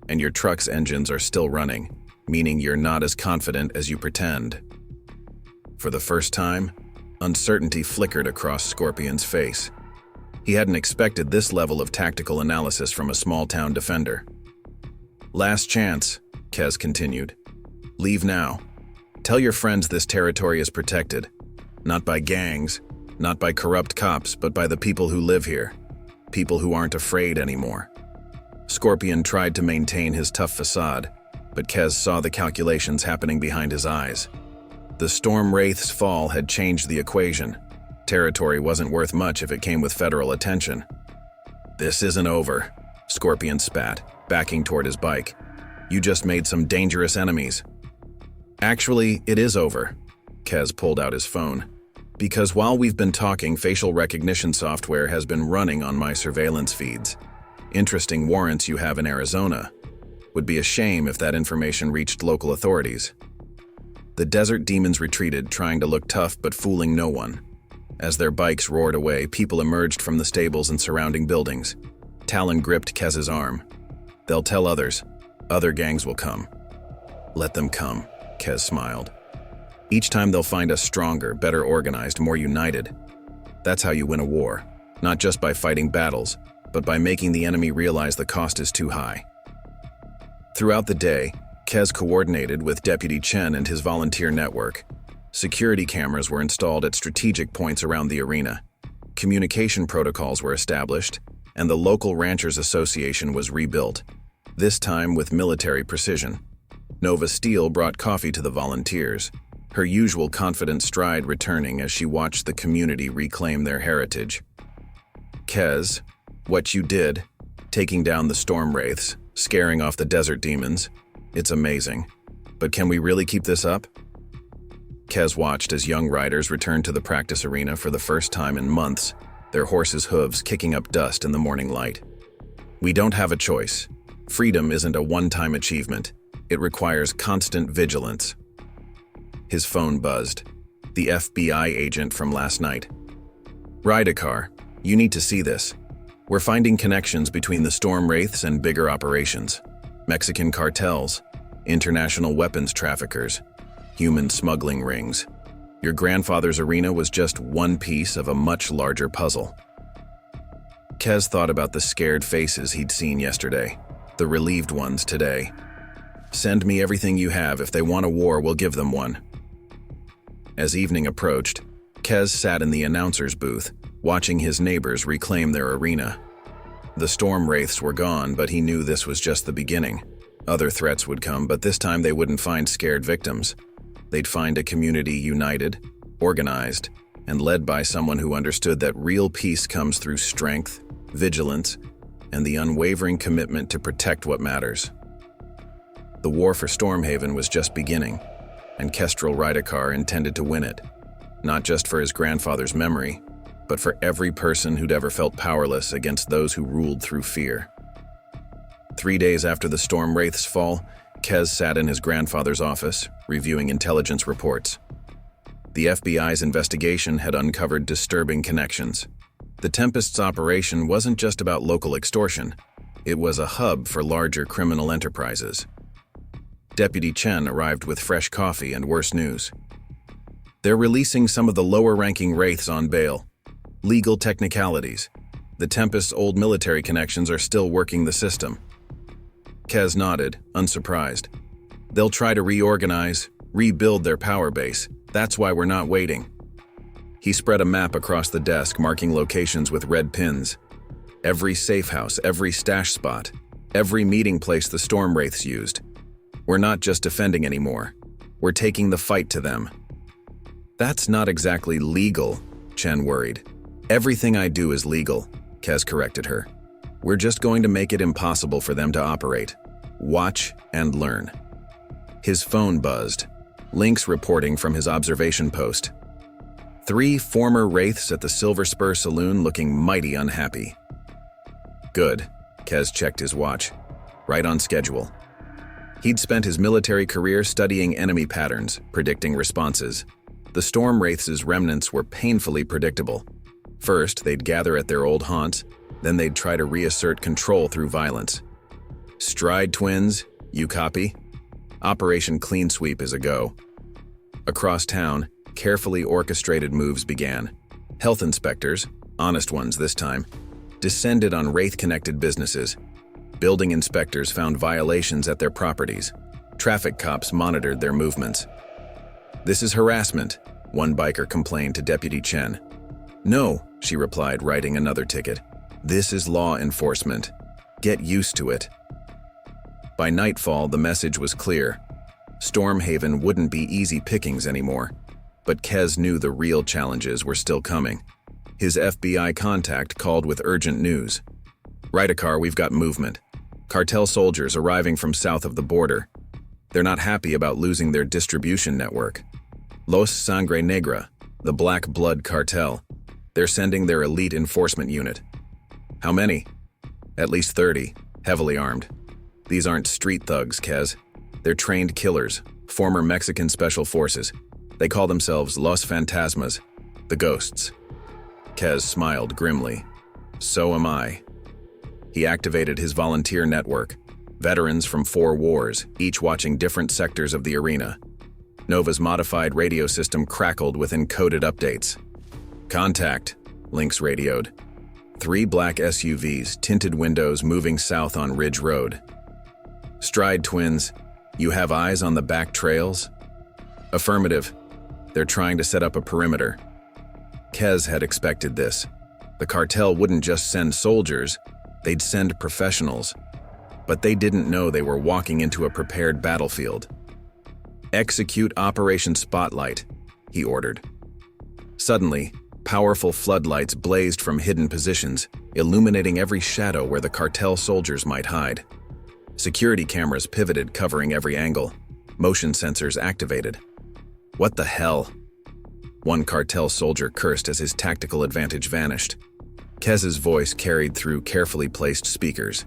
And your truck's engines are still running, meaning you're not as confident as you pretend. For the first time, uncertainty flickered across Scorpion's face. He hadn't expected this level of tactical analysis from a small-town defender. Last chance, Kez continued. Leave now. Tell your friends this territory is protected. Not by gangs, not by corrupt cops, but by the people who live here. People who aren't afraid anymore. Scorpion tried to maintain his tough facade, but Kez saw the calculations happening behind his eyes. The Storm Wraith's fall had changed the equation. Territory wasn't worth much if it came with federal attention. This isn't over, Scorpion spat, backing toward his bike. You just made some dangerous enemies. Actually, it is over. Kez pulled out his phone. Because while we've been talking, facial recognition software has been running on my surveillance feeds. Interesting warrants you have in Arizona. Would be a shame if that information reached local authorities. The desert demons retreated, trying to look tough but fooling no one. As their bikes roared away, people emerged from the stables and surrounding buildings. Talon gripped Kez's arm. They'll tell others. Other gangs will come. Let them come, Kez smiled. Each time they'll find us stronger, better organized, more united. That's how you win a war, not just by fighting battles, but by making the enemy realize the cost is too high. Throughout the day, Kez coordinated with Deputy Chen and his volunteer network. Security cameras were installed at strategic points around the arena. Communication protocols were established, and the local Ranchers Association was rebuilt, this time with military precision. Nova Steele brought coffee to the volunteers, her usual confident stride returning as she watched the community reclaim their heritage. Kez, what you did, taking down the Storm Wraiths, scaring off the desert demons, it's amazing. But can we really keep this up? Kez watched as young riders returned to the practice arena for the first time in months, their horses' hooves kicking up dust in the morning light. We don't have a choice. Freedom isn't a one-time achievement. It requires constant vigilance. His phone buzzed. The FBI agent from last night. Rydekar, you need to see this. We're finding connections between the Storm Wraiths and bigger operations. Mexican cartels, international weapons traffickers, human smuggling rings. Your grandfather's arena was just one piece of a much larger puzzle. Kez thought about the scared faces he'd seen yesterday, the relieved ones today. Send me everything you have. If they want a war, we'll give them one. As evening approached, Kez sat in the announcer's booth, watching his neighbors reclaim their arena. The Storm Wraiths were gone, but he knew this was just the beginning. Other threats would come, but this time they wouldn't find scared victims. They'd find a community united, organized, and led by someone who understood that real peace comes through strength, vigilance, and the unwavering commitment to protect what matters. The war for Stormhaven was just beginning, and Kestrel Rydekar intended to win it, not just for his grandfather's memory, but for every person who'd ever felt powerless against those who ruled through fear. 3 days after the Storm Wraith's fall, Kez sat in his grandfather's office, reviewing intelligence reports. The FBI's investigation had uncovered disturbing connections. The Tempest's operation wasn't just about local extortion. It was a hub for larger criminal enterprises. Deputy Chen arrived with fresh coffee and worse news. They're releasing some of the lower-ranking wraiths on bail. Legal technicalities. The Tempest's old military connections are still working the system. Kez nodded, unsurprised. They'll try to reorganize, rebuild their power base. That's why we're not waiting. He spread a map across the desk, marking locations with red pins. Every safe house, every stash spot, every meeting place the storm wraiths used. We're not just defending anymore. We're taking the fight to them. That's not exactly legal, Chen worried. Everything I do is legal, Kez corrected her. We're just going to make it impossible for them to operate. Watch and learn. His phone buzzed. Links reporting from his observation post. 3 former wraiths at the Silver Spur Saloon looking mighty unhappy. Good, Kez checked his watch. Right on schedule. He'd spent his military career studying enemy patterns, predicting responses. The Storm Wraiths' remnants were painfully predictable. First, they'd gather at their old haunts, then they'd try to reassert control through violence. Stride twins, you copy? Operation Clean Sweep is a go. Across town, carefully orchestrated moves began. Health inspectors, honest ones this time, descended on Wraith-connected businesses. Building inspectors found violations at their properties. Traffic cops monitored their movements. "This is harassment," one biker complained to Deputy Chen. "No," she replied, writing another ticket. "This is law enforcement. Get used to it." By nightfall, the message was clear. Stormhaven wouldn't be easy pickings anymore, but Kez knew the real challenges were still coming. His FBI contact called with urgent news. "Rydekar, we've got movement. Cartel soldiers arriving from south of the border. They're not happy about losing their distribution network. Los Sangre Negra, the Black Blood Cartel. They're sending their elite enforcement unit." "How many?" "At least 30, heavily armed. These aren't street thugs, Kez. They're trained killers, former Mexican special forces. They call themselves Los Fantasmas, the Ghosts." Kez smiled grimly. "So am I." He activated his volunteer network, veterans from 4 wars, each watching different sectors of the arena. Nova's modified radio system crackled with encoded updates. "Contact," Lynx radioed. 3 black SUVs, tinted windows moving south on Ridge Road. "Stride twins, you have eyes on the back trails?" "Affirmative. They're trying to set up a perimeter." Kez had expected this. The cartel wouldn't just send soldiers, they'd send professionals. But they didn't know they were walking into a prepared battlefield. "Execute Operation Spotlight," he ordered. Suddenly, powerful floodlights blazed from hidden positions, illuminating every shadow where the cartel soldiers might hide. Security cameras pivoted, covering every angle. Motion sensors activated. "What the hell?" One cartel soldier cursed as his tactical advantage vanished. Kez's voice carried through carefully placed speakers.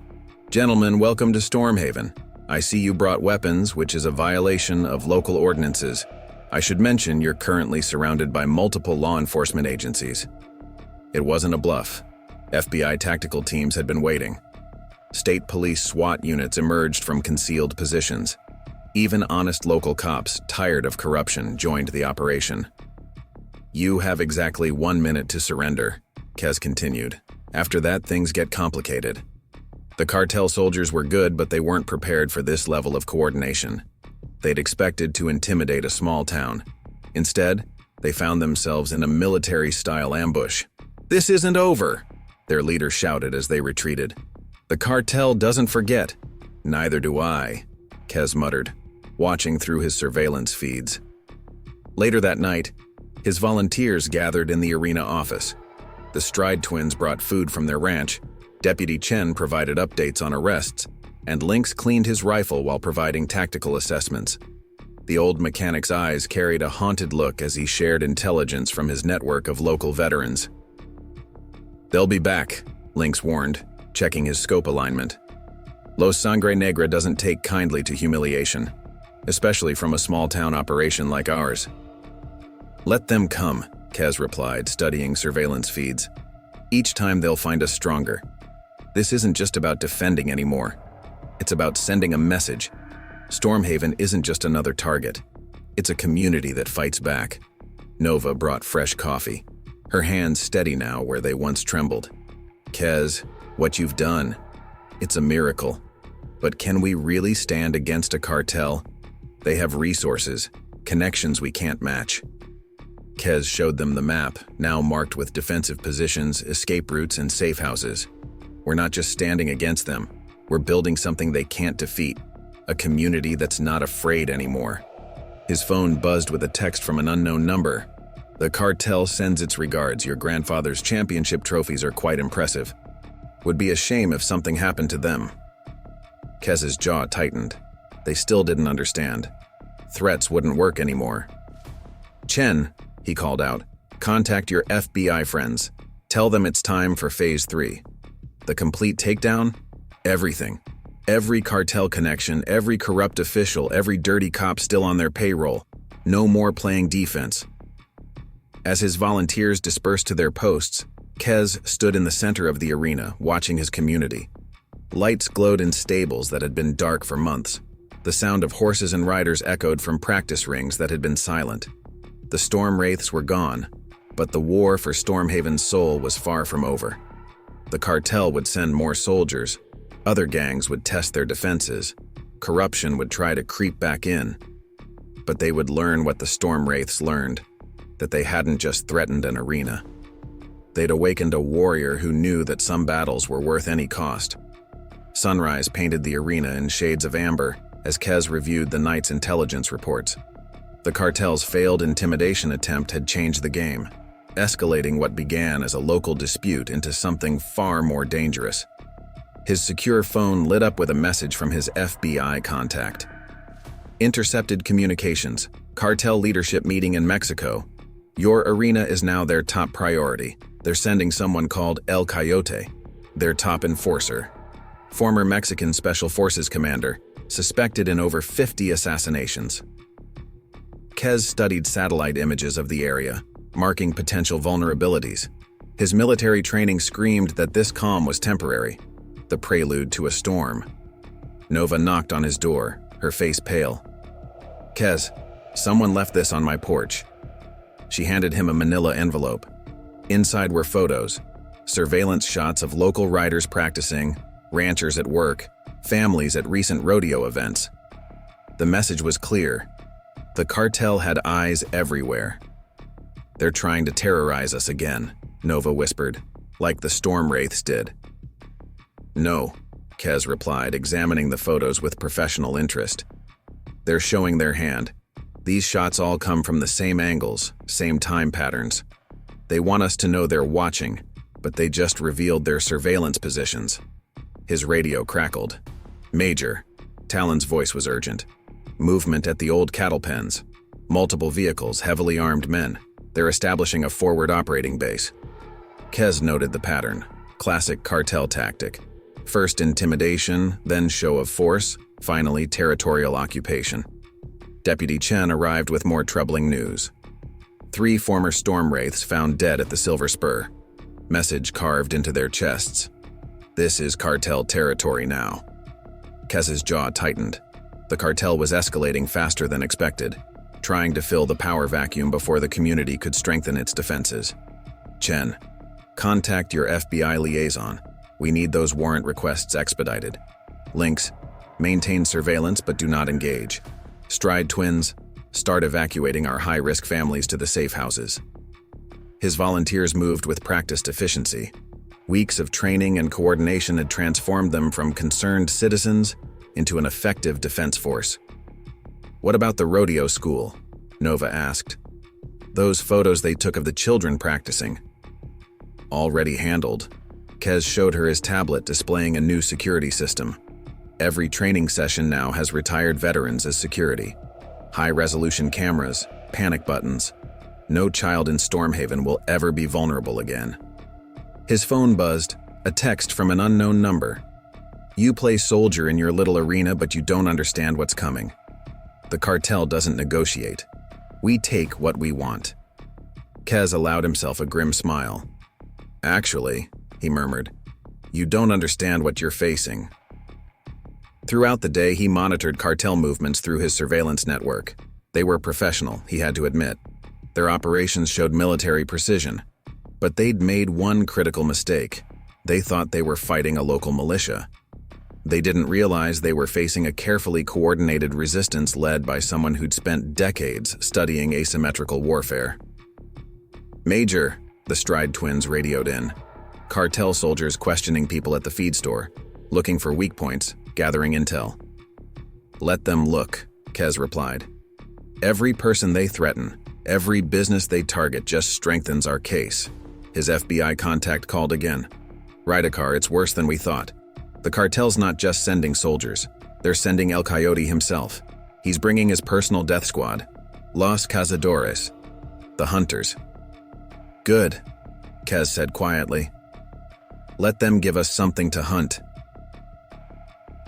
"Gentlemen, welcome to Stormhaven. I see you brought weapons, which is a violation of local ordinances. I should mention you're currently surrounded by multiple law enforcement agencies." It wasn't a bluff. FBI tactical teams had been waiting. State police SWAT units emerged from concealed positions. Even honest local cops, tired of corruption, joined the operation. "You have exactly 1 minute to surrender," Kez continued. "After that, things get complicated." The cartel soldiers were good, but they weren't prepared for this level of coordination. They'd expected to intimidate a small town. Instead, they found themselves in a military-style ambush. "This isn't over," their leader shouted as they retreated. "The cartel doesn't forget." "Neither do I," Kez muttered, watching through his surveillance feeds. Later that night, his volunteers gathered in the arena office. The Stride twins brought food from their ranch, Deputy Chen provided updates on arrests, and Lynx cleaned his rifle while providing tactical assessments. The old mechanic's eyes carried a haunted look as he shared intelligence from his network of local veterans. "They'll be back," Lynx warned, checking his scope alignment. "Los Sangre Negra doesn't take kindly to humiliation, especially from a small-town operation like ours." "Let them come," Kez replied, studying surveillance feeds. "Each time they'll find us stronger. This isn't just about defending anymore. It's about sending a message. Stormhaven isn't just another target. It's a community that fights back." Nova brought fresh coffee, her hands steady now where they once trembled. Kez, what you've done, it's a miracle. But can we really stand against a cartel? They have resources, connections we can't match. Kez showed them the map, now marked with defensive positions, escape routes, and safe houses. We're not just standing against them, we're building something they can't defeat, a community that's not afraid anymore. His phone buzzed with a text from an unknown number. The cartel sends its regards. Your grandfather's championship trophies are quite impressive. Would be a shame if something happened to them. Kez's jaw tightened. They still didn't understand. Threats wouldn't work anymore. Chen, he called out, contact your FBI friends. Tell them it's time for Phase 3. The complete takedown? Everything. Every cartel connection, every corrupt official, every dirty cop still on their payroll. No more playing defense. As his volunteers dispersed to their posts, Kez stood in the center of the arena, watching his community. Lights glowed in stables that had been dark for months. The sound of horses and riders echoed from practice rings that had been silent. The storm wraiths were gone, but the war for Stormhaven's soul was far from over. The cartel would send more soldiers. Other gangs would test their defenses. Corruption would try to creep back in. But they would learn what the storm wraiths learned, that they hadn't just threatened an arena. They'd awakened a warrior who knew that some battles were worth any cost. Sunrise painted the arena in shades of amber as Kez reviewed the night's intelligence reports. The cartel's failed intimidation attempt had changed the game, escalating what began as a local dispute into something far more dangerous. His secure phone lit up with a message from his FBI contact. Intercepted communications. Cartel leadership meeting in Mexico. Your arena is now their top priority. They're sending someone called El Coyote, their top enforcer. Former Mexican Special Forces commander, suspected in over 50 assassinations. Kez studied satellite images of the area, marking potential vulnerabilities. His military training screamed that this calm was temporary, the prelude to a storm. Nova knocked on his door, her face pale. Kez, someone left this on my porch. She handed him a manila envelope. Inside were photos, surveillance shots of local riders practicing, ranchers at work, families at recent rodeo events. The message was clear. The cartel had eyes everywhere. They're trying to terrorize us again, Nova whispered, like the storm wraiths did. No, Kez replied, examining the photos with professional interest. They're showing their hand. These shots all come from the same angles, same time patterns. They want us to know they're watching, but they just revealed their surveillance positions. His radio crackled. Major. Talon's voice was urgent. Movement at the old cattle pens. Multiple vehicles, heavily armed men. They're establishing a forward operating base. Kez noted the pattern. Classic cartel tactic. First intimidation, then show of force, finally territorial occupation. Deputy Chen arrived with more troubling news. 3 former storm wraiths found dead at the Silver Spur. Message carved into their chests. This is cartel territory now. Kez's jaw tightened. The cartel was escalating faster than expected, trying to fill the power vacuum before the community could strengthen its defenses. Chen, contact your FBI liaison. We need those warrant requests expedited. Links, maintain surveillance but do not engage. Stride twins, start evacuating our high-risk families to the safe houses. His volunteers moved with practiced efficiency. Weeks of training and coordination had transformed them from concerned citizens into an effective defense force. What about the rodeo school? Nova asked. Those photos they took of the children practicing. Already handled. Kez showed her his tablet displaying a new security system. Every training session now has retired veterans as security. High-resolution cameras, panic buttons. No child in Stormhaven will ever be vulnerable again. His phone buzzed, a text from an unknown number. You play soldier in your little arena, but you don't understand what's coming. The cartel doesn't negotiate. We take what we want. Kez allowed himself a grim smile. Actually, he murmured, you don't understand what you're facing. Throughout the day, he monitored cartel movements through his surveillance network. They were professional, he had to admit. Their operations showed military precision. But they'd made one critical mistake. They thought they were fighting a local militia. They didn't realize they were facing a carefully coordinated resistance led by someone who'd spent decades studying asymmetrical warfare. "Major," the Stride twins radioed in. Cartel soldiers questioning people at the feed store, looking for weak points, gathering intel. "Let them look," Kez replied. "Every person they threaten, every business they target just strengthens our case." His FBI contact called again. "Rydekar, it's worse than we thought. The cartel's not just sending soldiers. They're sending El Coyote himself. He's bringing his personal death squad. Los Cazadores. The Hunters." "Good," Kez said quietly. "Let them give us something to hunt."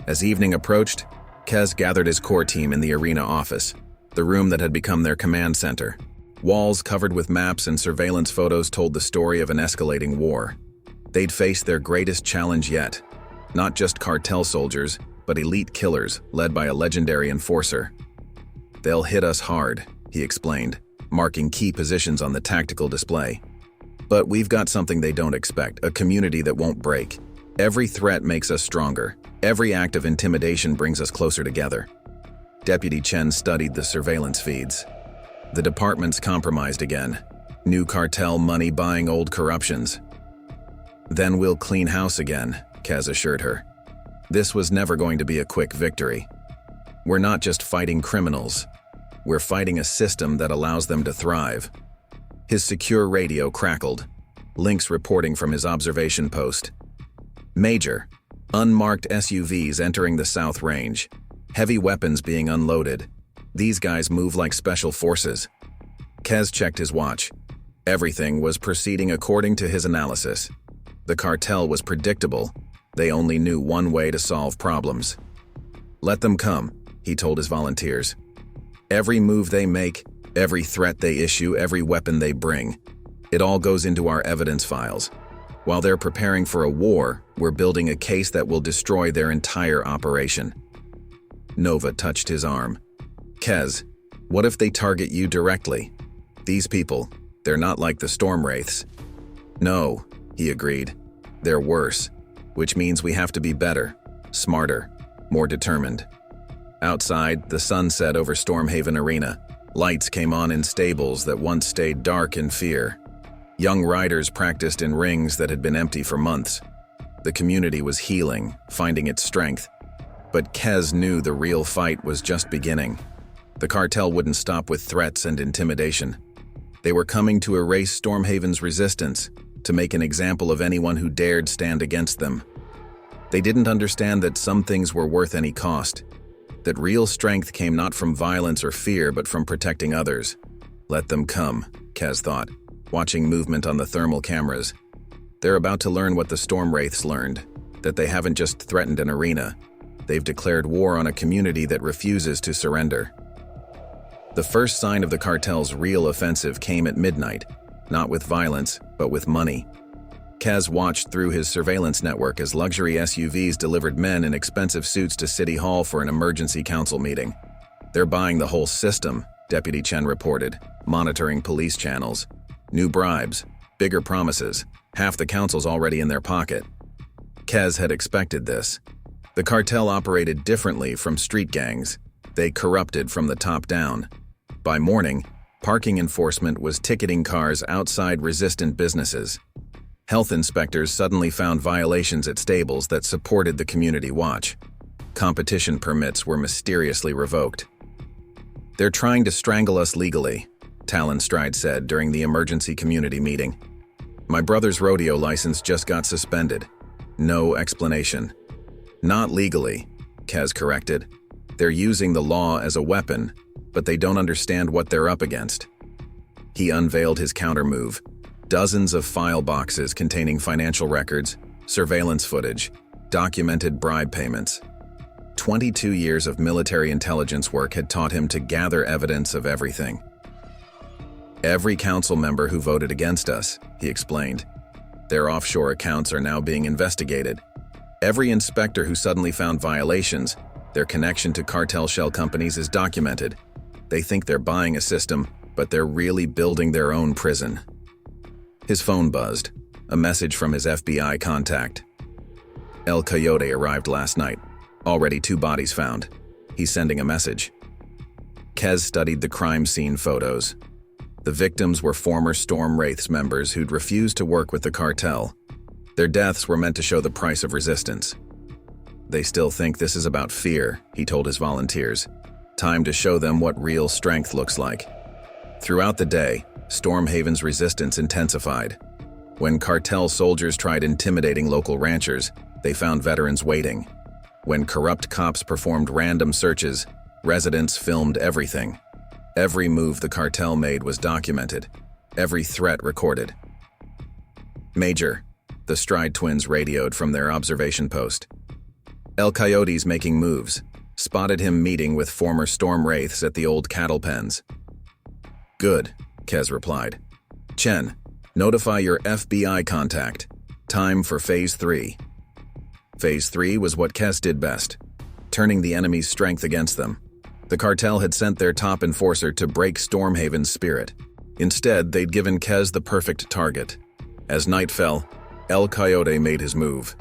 As evening approached, Kez gathered his core team in the arena office, the room that had become their command center. Walls covered with maps and surveillance photos told the story of an escalating war. They'd faced their greatest challenge yet. Not just cartel soldiers, but elite killers led by a legendary enforcer. "They'll hit us hard," he explained, marking key positions on the tactical display. "But we've got something they don't expect, a community that won't break. Every threat makes us stronger. Every act of intimidation brings us closer together." Deputy Chen studied the surveillance feeds. The department's compromised again. New cartel money buying old corruptions. "Then we'll clean house again," Kez assured her. "This was never going to be a quick victory. We're not just fighting criminals. We're fighting a system that allows them to thrive." His secure radio crackled, links reporting from his observation post. "Major, unmarked SUVs entering the South Range. Heavy weapons being unloaded. These guys move like special forces." Kez checked his watch. Everything was proceeding according to his analysis. The cartel was predictable. They only knew one way to solve problems. "Let them come," he told his volunteers. "Every move they make, every threat they issue, every weapon they bring, it all goes into our evidence files. While they're preparing for a war, we're building a case that will destroy their entire operation." Nova touched his arm. "Kez, what if they target you directly? These people, they're not like the Storm Wraiths." "No," he agreed. "They're worse, which means we have to be better, smarter, more determined." Outside, the sun set over Stormhaven Arena. Lights came on in stables that once stayed dark in fear. Young riders practiced in rings that had been empty for months. The community was healing, finding its strength. But Kez knew the real fight was just beginning. The cartel wouldn't stop with threats and intimidation. They were coming to erase Stormhaven's resistance, to make an example of anyone who dared stand against them. They didn't understand that some things were worth any cost, that real strength came not from violence or fear but from protecting others. "Let them come," Kez thought, watching movement on the thermal cameras. They're about to learn what the Storm Wraiths learned, that they haven't just threatened an arena. They've declared war on a community that refuses to surrender. The first sign of the cartel's real offensive came at midnight, not with violence, but with money. Kez watched through his surveillance network as luxury SUVs delivered men in expensive suits to City Hall for an emergency council meeting. "They're buying the whole system," Deputy Chen reported, monitoring police channels. "New bribes, bigger promises, half the council's already in their pocket." Kez had expected this. The cartel operated differently from street gangs. They corrupted from the top down. By morning, parking enforcement was ticketing cars outside resistant businesses. Health inspectors suddenly found violations at stables that supported the community watch. Competition permits were mysteriously revoked. "They're trying to strangle us legally," Talon Stride said during the emergency community meeting. "My brother's rodeo license just got suspended. No explanation." "Not legally," Kez corrected. "They're using the law as a weapon, but they don't understand what they're up against." He unveiled his countermove. Dozens of file boxes containing financial records, surveillance footage, documented bribe payments. 22 years of military intelligence work had taught him to gather evidence of everything. "Every council member who voted against us," he explained. "Their offshore accounts are now being investigated. Every inspector who suddenly found violations, their connection to cartel shell companies is documented. They think they're buying a system, but they're really building their own prison. His phone buzzed, a message from his FBI contact. El Coyote arrived last night. Already 2 bodies found. He's sending a message. Kez studied the crime scene photos. The victims were former Storm Wraiths members who'd refused to work with the cartel. Their deaths were meant to show the price of resistance. They still think this is about fear, he told his volunteers. Time to show them what real strength looks like. Throughout the day, Stormhaven's resistance intensified. When cartel soldiers tried intimidating local ranchers, they found veterans waiting. When corrupt cops performed random searches, residents filmed everything. Every move the cartel made was documented, every threat recorded. Major, the Stride twins radioed from their observation post. El Coyote's making moves. Spotted him meeting with former Storm Wraiths at the old cattle pens. Good, Kez replied. Chen, notify your FBI contact. Time for Phase 3. Phase 3 was what Kez did best, turning the enemy's strength against them. The cartel had sent their top enforcer to break Stormhaven's spirit. Instead, they'd given Kez the perfect target. As night fell, El Coyote made his move.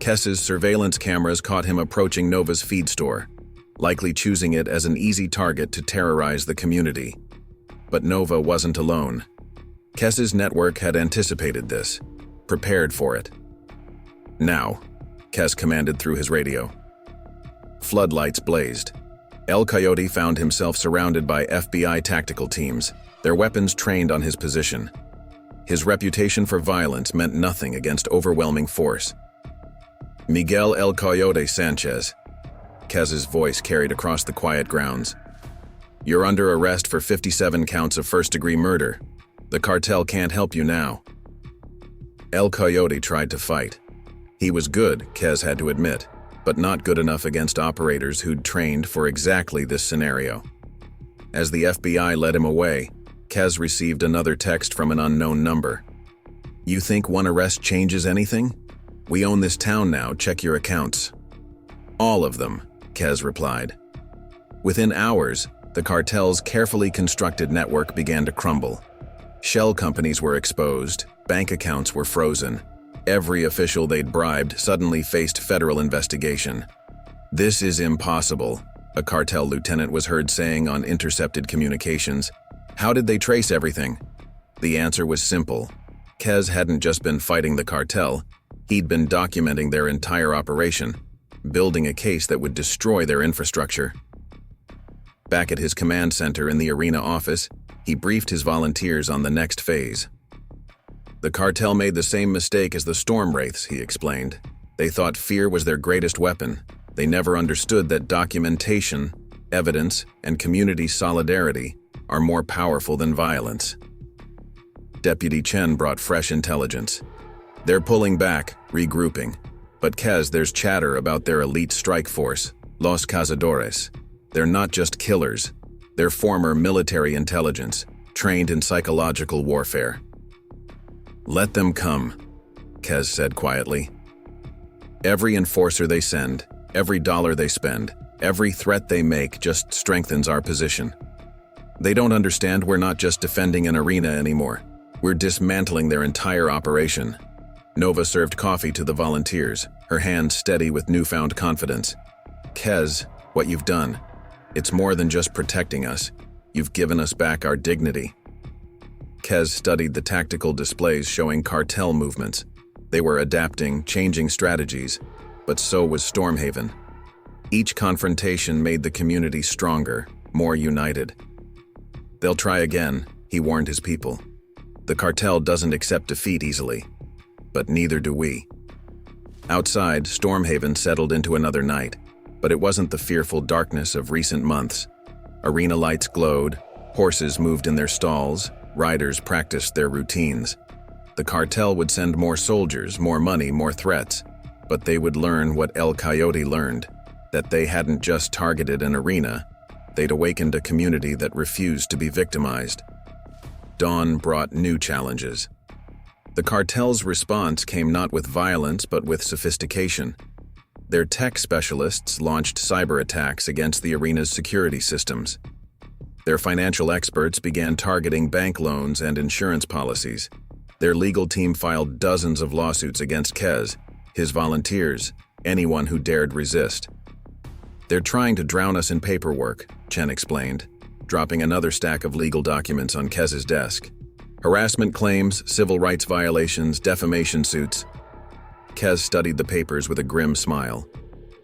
Kez's surveillance cameras caught him approaching Nova's feed store, likely choosing it as an easy target to terrorize the community. But Nova wasn't alone. Kez's network had anticipated this, prepared for it. Now, Kez commanded through his radio. Floodlights blazed. El Coyote found himself surrounded by FBI tactical teams, their weapons trained on his position. His reputation for violence meant nothing against overwhelming force. Miguel El Coyote Sanchez. Kez's voice carried across the quiet grounds. You're under arrest for 57 counts of first-degree murder. The cartel can't help you now. El Coyote tried to fight. He was good, Kez had to admit, but not good enough against operators who'd trained for exactly this scenario. As the FBI led him away, Kez received another text from an unknown number. You think one arrest changes anything? We own this town now, check your accounts. All of them, Kez replied. Within hours, the cartel's carefully constructed network began to crumble. Shell companies were exposed, bank accounts were frozen. Every official they'd bribed suddenly faced federal investigation. This is impossible, a cartel lieutenant was heard saying on intercepted communications. How did they trace everything? The answer was simple. Kez hadn't just been fighting the cartel, he'd been documenting their entire operation, building a case that would destroy their infrastructure. Back at his command center in the arena office, he briefed his volunteers on the next phase. The cartel made the same mistake as the Storm Wraiths, he explained. They thought fear was their greatest weapon. They never understood that documentation, evidence, and community solidarity are more powerful than violence. Deputy Chen brought fresh intelligence. They're pulling back, regrouping. But Kez, there's chatter about their elite strike force, Los Cazadores. They're not just killers. They're former military intelligence, trained in psychological warfare. Let them come, Kez said quietly. Every enforcer they send, every dollar they spend, every threat they make just strengthens our position. They don't understand we're not just defending an arena anymore. We're dismantling their entire operation. Nova served coffee to the volunteers, her hand steady with newfound confidence. Kez, what you've done, it's more than just protecting us. You've given us back our dignity. Kez studied the tactical displays showing cartel movements. They were adapting, changing strategies, but so was Stormhaven. Each confrontation made the community stronger, more united. They'll try again, he warned his people. The cartel doesn't accept defeat easily, but neither do we. Outside, Stormhaven settled into another night, but it wasn't the fearful darkness of recent months. Arena lights glowed, horses moved in their stalls, riders practiced their routines. The cartel would send more soldiers, more money, more threats, but they would learn what El Coyote learned, that they hadn't just targeted an arena, they'd awakened a community that refused to be victimized. Dawn brought new challenges. The cartel's response came not with violence but with sophistication. Their tech specialists launched cyber attacks against the arena's security systems. Their financial experts began targeting bank loans and insurance policies. Their legal team filed dozens of lawsuits against Kez, his volunteers, anyone who dared resist. "They're trying to drown us in paperwork," Chen explained, dropping another stack of legal documents on Kez's desk. "Harassment claims, civil rights violations, defamation suits." Kez studied the papers with a grim smile.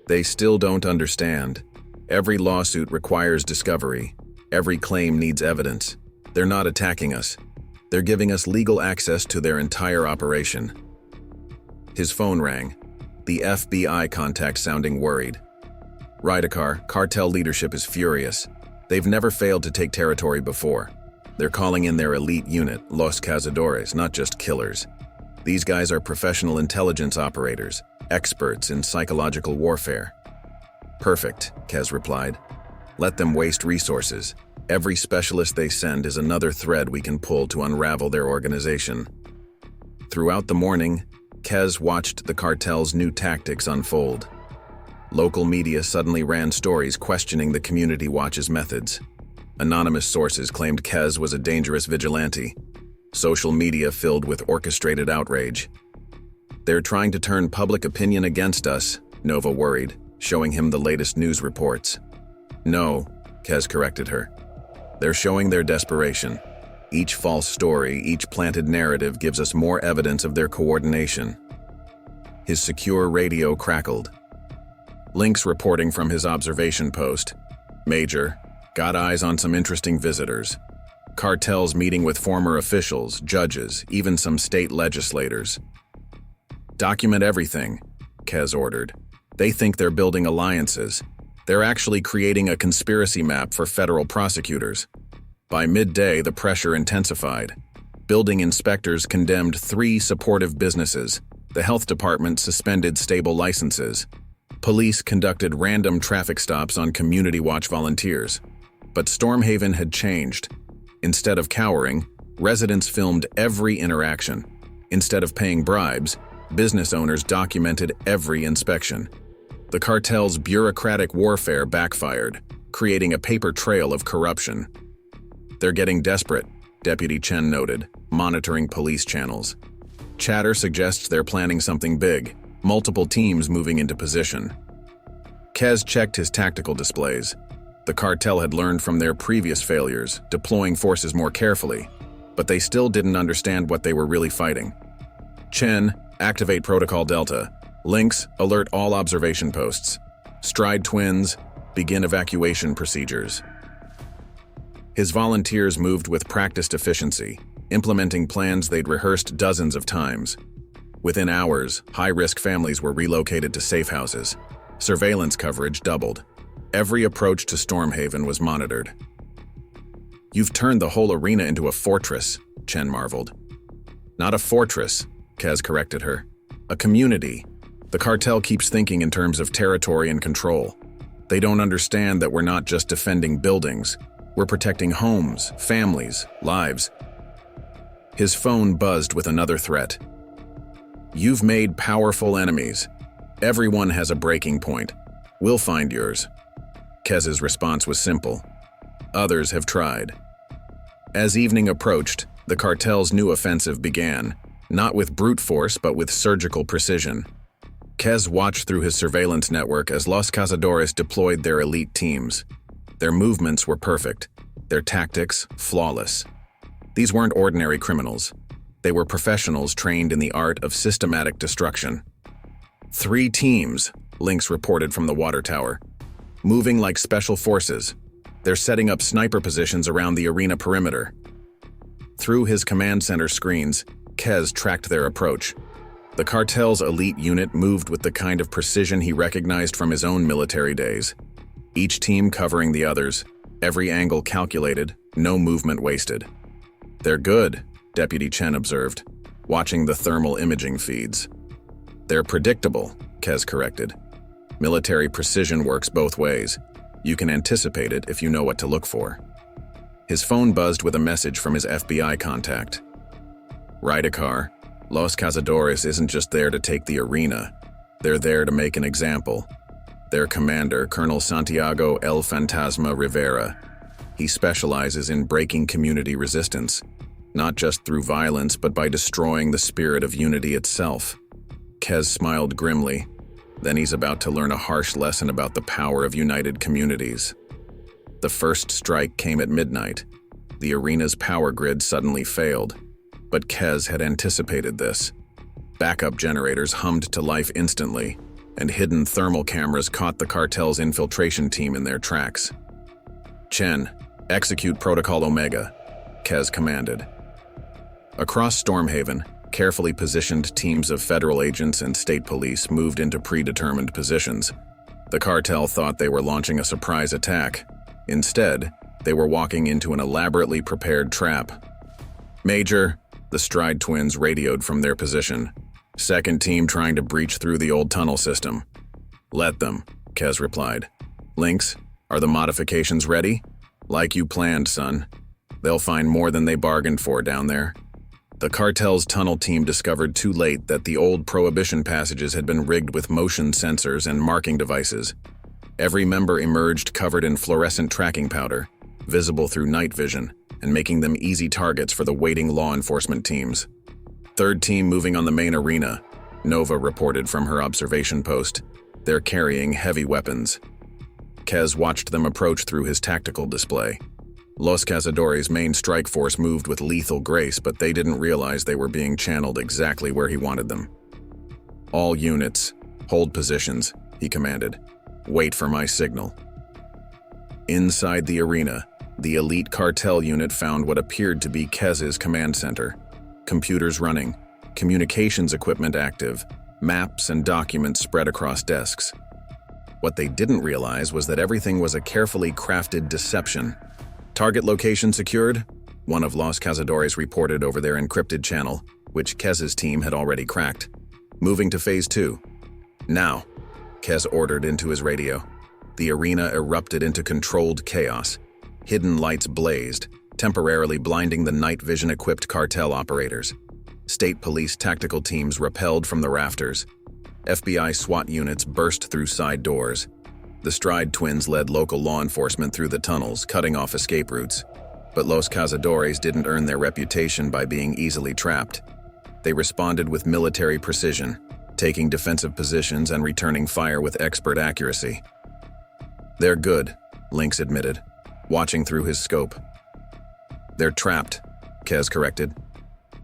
"They still don't understand. Every lawsuit requires discovery. Every claim needs evidence. They're not attacking us. They're giving us legal access to their entire operation." His phone rang, the FBI contact sounding worried. "Rydekar, cartel leadership is furious. They've never failed to take territory before. They're calling in their elite unit, Los Cazadores, not just killers. These guys are professional intelligence operators, experts in psychological warfare." "Perfect," Kez replied. "Let them waste resources. Every specialist they send is another thread we can pull to unravel their organization." Throughout the morning, Kez watched the cartel's new tactics unfold. Local media suddenly ran stories questioning the Community Watch's methods. Anonymous sources claimed Kez was a dangerous vigilante. Social media filled with orchestrated outrage. "They're trying to turn public opinion against us," Nova worried, showing him the latest news reports. "No," Kez corrected her. "They're showing their desperation. Each false story, each planted narrative gives us more evidence of their coordination." His secure radio crackled. Links reporting from his observation post. "Major, got eyes on some interesting visitors. Cartels meeting with former officials, judges, even some state legislators." "Document everything," Kez ordered. "They think they're building alliances. They're actually creating a conspiracy map for federal prosecutors." By midday, the pressure intensified. Building inspectors condemned 3 supportive businesses. The health department suspended stable licenses. Police conducted random traffic stops on Community Watch volunteers. But Stormhaven had changed. Instead of cowering, residents filmed every interaction. Instead of paying bribes, business owners documented every inspection. The cartel's bureaucratic warfare backfired, creating a paper trail of corruption. "They're getting desperate," Deputy Chen noted, monitoring police channels. "Chatter suggests they're planning something big, multiple teams moving into position." Kez checked his tactical displays. The cartel had learned from their previous failures, deploying forces more carefully, but they still didn't understand what they were really fighting. "Chen, activate Protocol Delta. Links, alert all observation posts. Stride Twins, begin evacuation procedures." His volunteers moved with practiced efficiency, implementing plans they'd rehearsed dozens of times. Within hours, high-risk families were relocated to safe houses. Surveillance coverage doubled. Every approach to Stormhaven was monitored. "You've turned the whole arena into a fortress," Chen marveled. "Not a fortress," Kez corrected her. "A community. The cartel keeps thinking in terms of territory and control. They don't understand that we're not just defending buildings. We're protecting homes, families, lives." His phone buzzed with another threat. "You've made powerful enemies. Everyone has a breaking point. We'll find yours." Kez's response was simple. "Others have tried." As evening approached, the cartel's new offensive began, not with brute force but with surgical precision. Kez watched through his surveillance network as Los Cazadores deployed their elite teams. Their movements were perfect, their tactics flawless. These weren't ordinary criminals. They were professionals trained in the art of systematic destruction. 3 teams, Links reported from the water tower. Moving like special forces. They're setting up sniper positions around the arena perimeter. Through his command center screens, Kez tracked their approach. The cartel's elite unit moved with the kind of precision he recognized from his own military days. Each team covering the others, every angle calculated, no movement wasted. "They're good," Deputy Chen observed, watching the thermal imaging feeds. "They're predictable," Kez corrected. "Military precision works both ways. You can anticipate it if you know what to look for." His phone buzzed with a message from his FBI contact. "Rydekar, Los Cazadores isn't just there to take the arena. They're there to make an example. Their commander, Colonel Santiago El Fantasma Rivera. He specializes in breaking community resistance, not just through violence but by destroying the spirit of unity itself. Kez smiled grimly. Then he's about to learn a harsh lesson about the power of united communities. The first strike came at midnight. The arena's power grid suddenly failed, but Kez had anticipated this. Backup generators hummed to life instantly, and hidden thermal cameras caught the cartel's infiltration team in their tracks. "Chen, execute Protocol Omega," Kez commanded. Across Stormhaven, carefully positioned teams of federal agents and state police moved into predetermined positions. The cartel thought they were launching a surprise attack. Instead, they were walking into an elaborately prepared trap. "Major," the Stride twins radioed from their position. "Second team trying to breach through the old tunnel system." "Let them," Kez replied. "Lynx, are the modifications ready?" "Like you planned, son. They'll find more than they bargained for down there." The cartel's tunnel team discovered too late that the old Prohibition passages had been rigged with motion sensors and marking devices. Every member emerged covered in fluorescent tracking powder, visible through night vision, and making them easy targets for the waiting law enforcement teams. "Third team moving on the main arena," Nova reported from her observation post. "They're carrying heavy weapons." Kez watched them approach through his tactical display. Los Cazadores' main strike force moved with lethal grace, but they didn't realize they were being channeled exactly where he wanted them. "All units, hold positions," he commanded. "Wait for my signal." Inside the arena, the elite cartel unit found what appeared to be Kez's command center. Computers running, communications equipment active, maps and documents spread across desks. What they didn't realize was that everything was a carefully crafted deception. "Target location secured," one of Los Cazadores reported over their encrypted channel, which Kez's team had already cracked. "Moving to Phase 2. Now," Kez ordered into his radio. The arena erupted into controlled chaos. Hidden lights blazed, temporarily blinding the night vision-equipped cartel operators. State police tactical teams rappelled from the rafters. FBI SWAT units burst through side doors. The Stride twins led local law enforcement through the tunnels, cutting off escape routes. But Los Cazadores didn't earn their reputation by being easily trapped. They responded with military precision, taking defensive positions and returning fire with expert accuracy. "They're good," Lynx admitted, watching through his scope. "They're trapped," Kez corrected.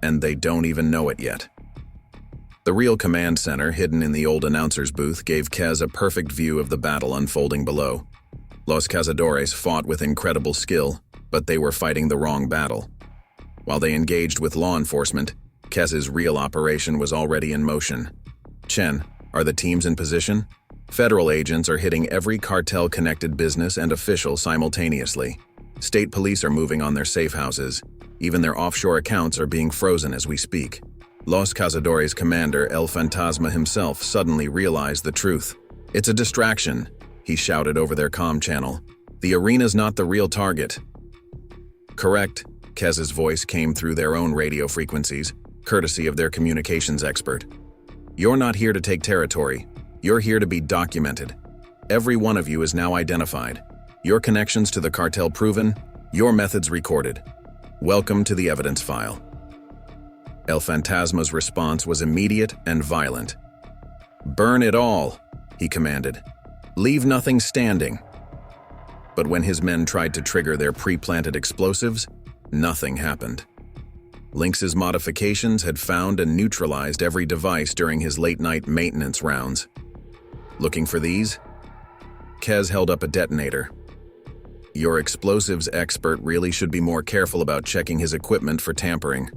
"And they don't even know it yet." The real command center, hidden in the old announcer's booth, gave Kez a perfect view of the battle unfolding below. Los Cazadores fought with incredible skill, but they were fighting the wrong battle. While they engaged with law enforcement, Kez's real operation was already in motion. "Chen, are the teams in position?" Federal agents are hitting every cartel-connected business and official simultaneously. State police are moving on their safe houses. Even their offshore accounts are being frozen as we speak. Los Cazadores' commander, El Fantasma himself, suddenly realized the truth. "It's a distraction," he shouted over their comm channel. "The arena's not the real target." "Correct," Kez's voice came through their own radio frequencies, courtesy of their communications expert. "You're not here to take territory. You're here to be documented. Every one of you is now identified. Your connections to the cartel proven, your methods recorded. Welcome to the evidence file." El Fantasma's response was immediate and violent. "Burn it all," he commanded. "Leave nothing standing." But when his men tried to trigger their pre-planted explosives, nothing happened. Lynx's modifications had found and neutralized every device during his late-night maintenance rounds. "Looking for these?" Kez held up a detonator. "Your explosives expert really should be more careful about checking his equipment for tampering."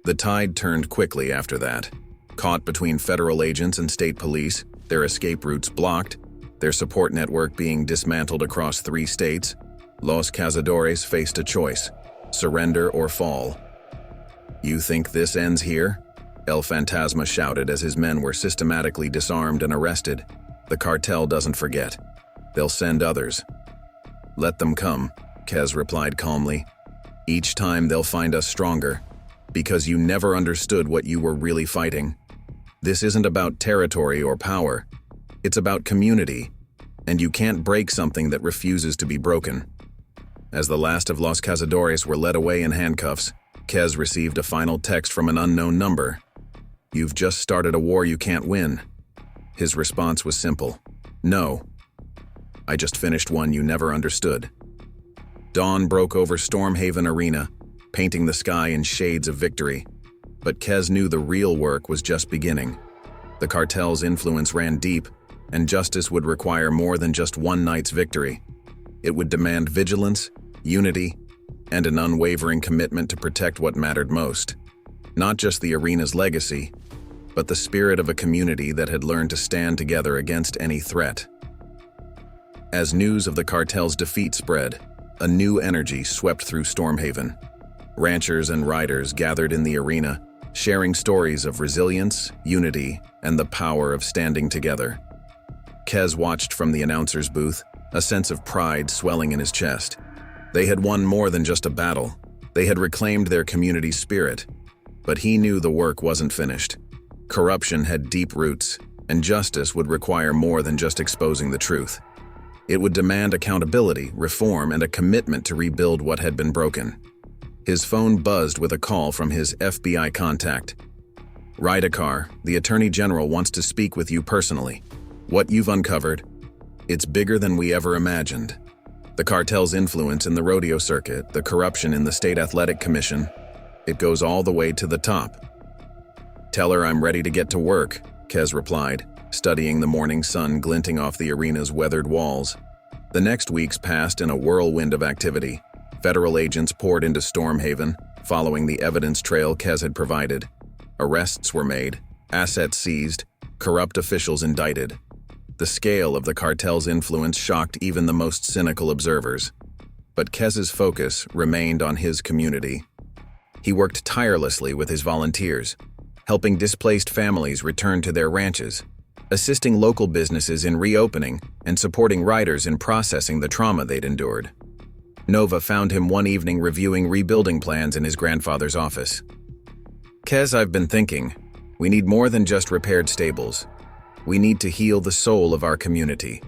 The tide turned quickly after that. Caught between federal agents and state police, their escape routes blocked, their support network being dismantled across 3 states, Los Cazadores faced a choice: surrender or fall. "You think this ends here?" El Fantasma shouted as his men were systematically disarmed and arrested. "The cartel doesn't forget. They'll send others." "Let them come," Kez replied calmly. "Each time they'll find us stronger. Because you never understood what you were really fighting. This isn't about territory or power. It's about community, and you can't break something that refuses to be broken." As the last of Los Cazadores were led away in handcuffs, Kez received a final text from an unknown number. "You've just started a war you can't win." His response was simple. "No. I just finished one you never understood." Dawn broke over Stormhaven Arena, painting the sky in shades of victory. But Kez knew the real work was just beginning. The cartel's influence ran deep, and justice would require more than just one night's victory. It would demand vigilance, unity, and an unwavering commitment to protect what mattered most. Not just the arena's legacy, but the spirit of a community that had learned to stand together against any threat. As news of the cartel's defeat spread, a new energy swept through Stormhaven. Ranchers and riders gathered in the arena, sharing stories of resilience, unity, and the power of standing together. Kez watched from the announcer's booth, a sense of pride swelling in his chest. They had won more than just a battle. They had reclaimed their community's spirit. But he knew the work wasn't finished. Corruption had deep roots, and justice would require more than just exposing the truth. It would demand accountability, reform, and a commitment to rebuild what had been broken. His phone buzzed with a call from his FBI contact. "Rydekar, the Attorney General wants to speak with you personally. What you've uncovered, it's bigger than we ever imagined. The cartel's influence in the rodeo circuit, the corruption in the State Athletic Commission, it goes all the way to the top." "Tell her I'm ready to get to work," Kez replied, studying the morning sun glinting off the arena's weathered walls. The next weeks passed in a whirlwind of activity. Federal agents poured into Stormhaven, following the evidence trail Kez had provided. Arrests were made, assets seized, corrupt officials indicted. The scale of the cartel's influence shocked even the most cynical observers. But Kez's focus remained on his community. He worked tirelessly with his volunteers, helping displaced families return to their ranches, assisting local businesses in reopening, and supporting riders in processing the trauma they'd endured. Nova found him one evening reviewing rebuilding plans in his grandfather's office. "Kez, I've been thinking, we need more than just repaired stables. We need to heal the soul of our community."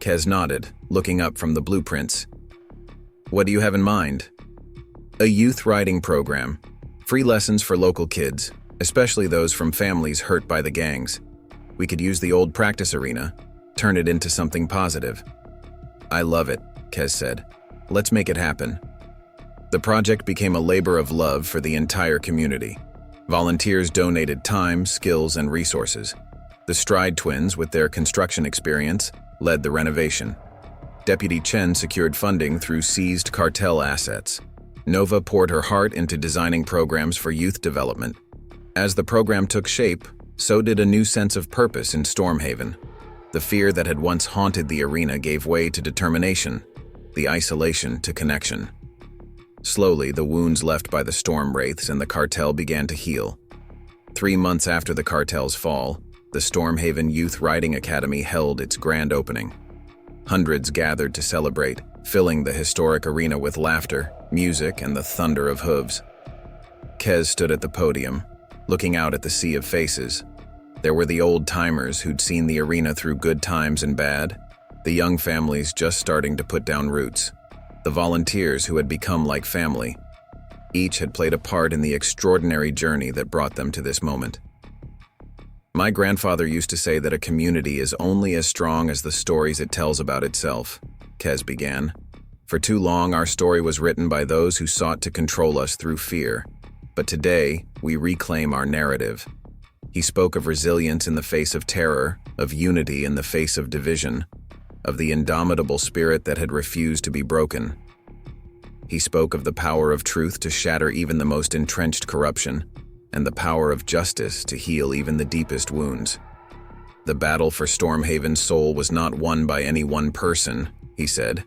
Kez nodded, looking up from the blueprints. "What do you have in mind?" "A youth riding program. Free lessons for local kids, especially those from families hurt by the gangs. We could use the old practice arena, turn it into something positive." "I love it," Kez said. "Let's make it happen." The project became a labor of love for the entire community. Volunteers donated time, skills, and resources. The Stride twins, with their construction experience, led the renovation. Deputy Chen secured funding through seized cartel assets. Nova poured her heart into designing programs for youth development. As the program took shape, so did a new sense of purpose in Stormhaven. The fear that had once haunted the arena gave way to determination, the isolation to connection. Slowly, the wounds left by the storm wraiths and the cartel began to heal. 3 months after the cartel's fall, the Stormhaven Youth Riding Academy held its grand opening. Hundreds gathered to celebrate, filling the historic arena with laughter, music, and the thunder of hooves. Kez stood at the podium, looking out at the sea of faces. There were the old-timers who'd seen the arena through good times and bad, the young families just starting to put down roots, the volunteers who had become like family. Each had played a part in the extraordinary journey that brought them to this moment. "My grandfather used to say that a community is only as strong as the stories it tells about itself," Kez began. "For too long, our story was written by those who sought to control us through fear. But today, we reclaim our narrative." He spoke of resilience in the face of terror, of unity in the face of division, of the indomitable spirit that had refused to be broken. He spoke of the power of truth to shatter even the most entrenched corruption, and the power of justice to heal even the deepest wounds. "The battle for Stormhaven's soul was not won by any one person," he said.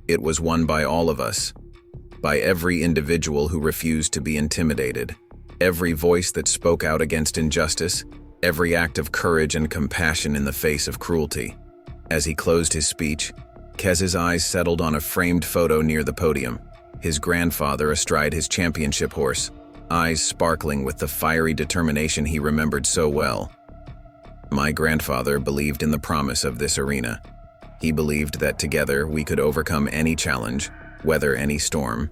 "It was won by all of us, by every individual who refused to be intimidated, every voice that spoke out against injustice, every act of courage and compassion in the face of cruelty." As he closed his speech, Kez's eyes settled on a framed photo near the podium, his grandfather astride his championship horse, eyes sparkling with the fiery determination he remembered so well. "My grandfather believed in the promise of this arena. He believed that together we could overcome any challenge, weather any storm.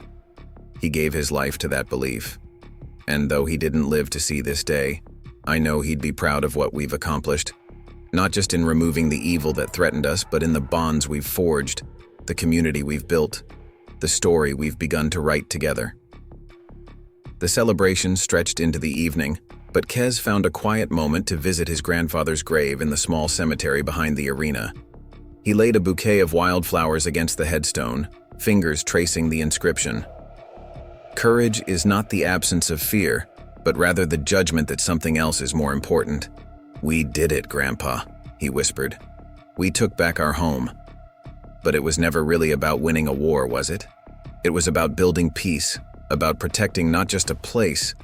He gave his life to that belief. And though he didn't live to see this day, I know he'd be proud of what we've accomplished. Not just in removing the evil that threatened us, but in the bonds we've forged, the community we've built, the story we've begun to write together. The celebration stretched into the evening, but Kez found a quiet moment to visit his grandfather's grave in the small cemetery behind the arena. He laid a bouquet of wildflowers against the headstone, fingers tracing the inscription. Courage is not the absence of fear, but rather the judgment that something else is more important. "We did it, Grandpa," he whispered. "We took back our home." But it was never really about winning a war, was it? It was about building peace, about protecting not just a place,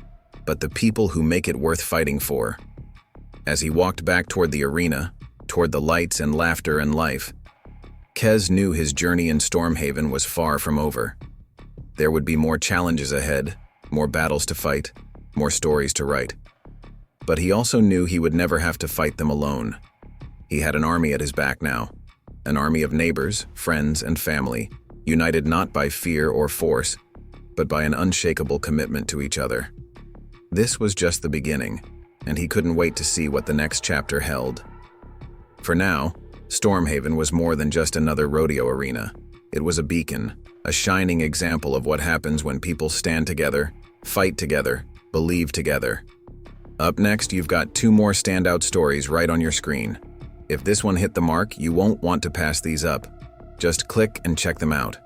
but the people who make it worth fighting for. As he walked back toward the arena, toward the lights and laughter and life, Kez knew his journey in Stormhaven was far from over. There would be more challenges ahead, more battles to fight, more stories to write. But he also knew he would never have to fight them alone. He had an army at his back now, an army of neighbors, friends, and family, united not by fear or force, but by an unshakable commitment to each other. This was just the beginning, and he couldn't wait to see what the next chapter held. For now, Stormhaven was more than just another rodeo arena. It was a beacon, a shining example of what happens when people stand together, fight together, believe together. Up next, you've got 2 more standout stories right on your screen. If this one hit the mark, you won't want to pass these up. Just click and check them out.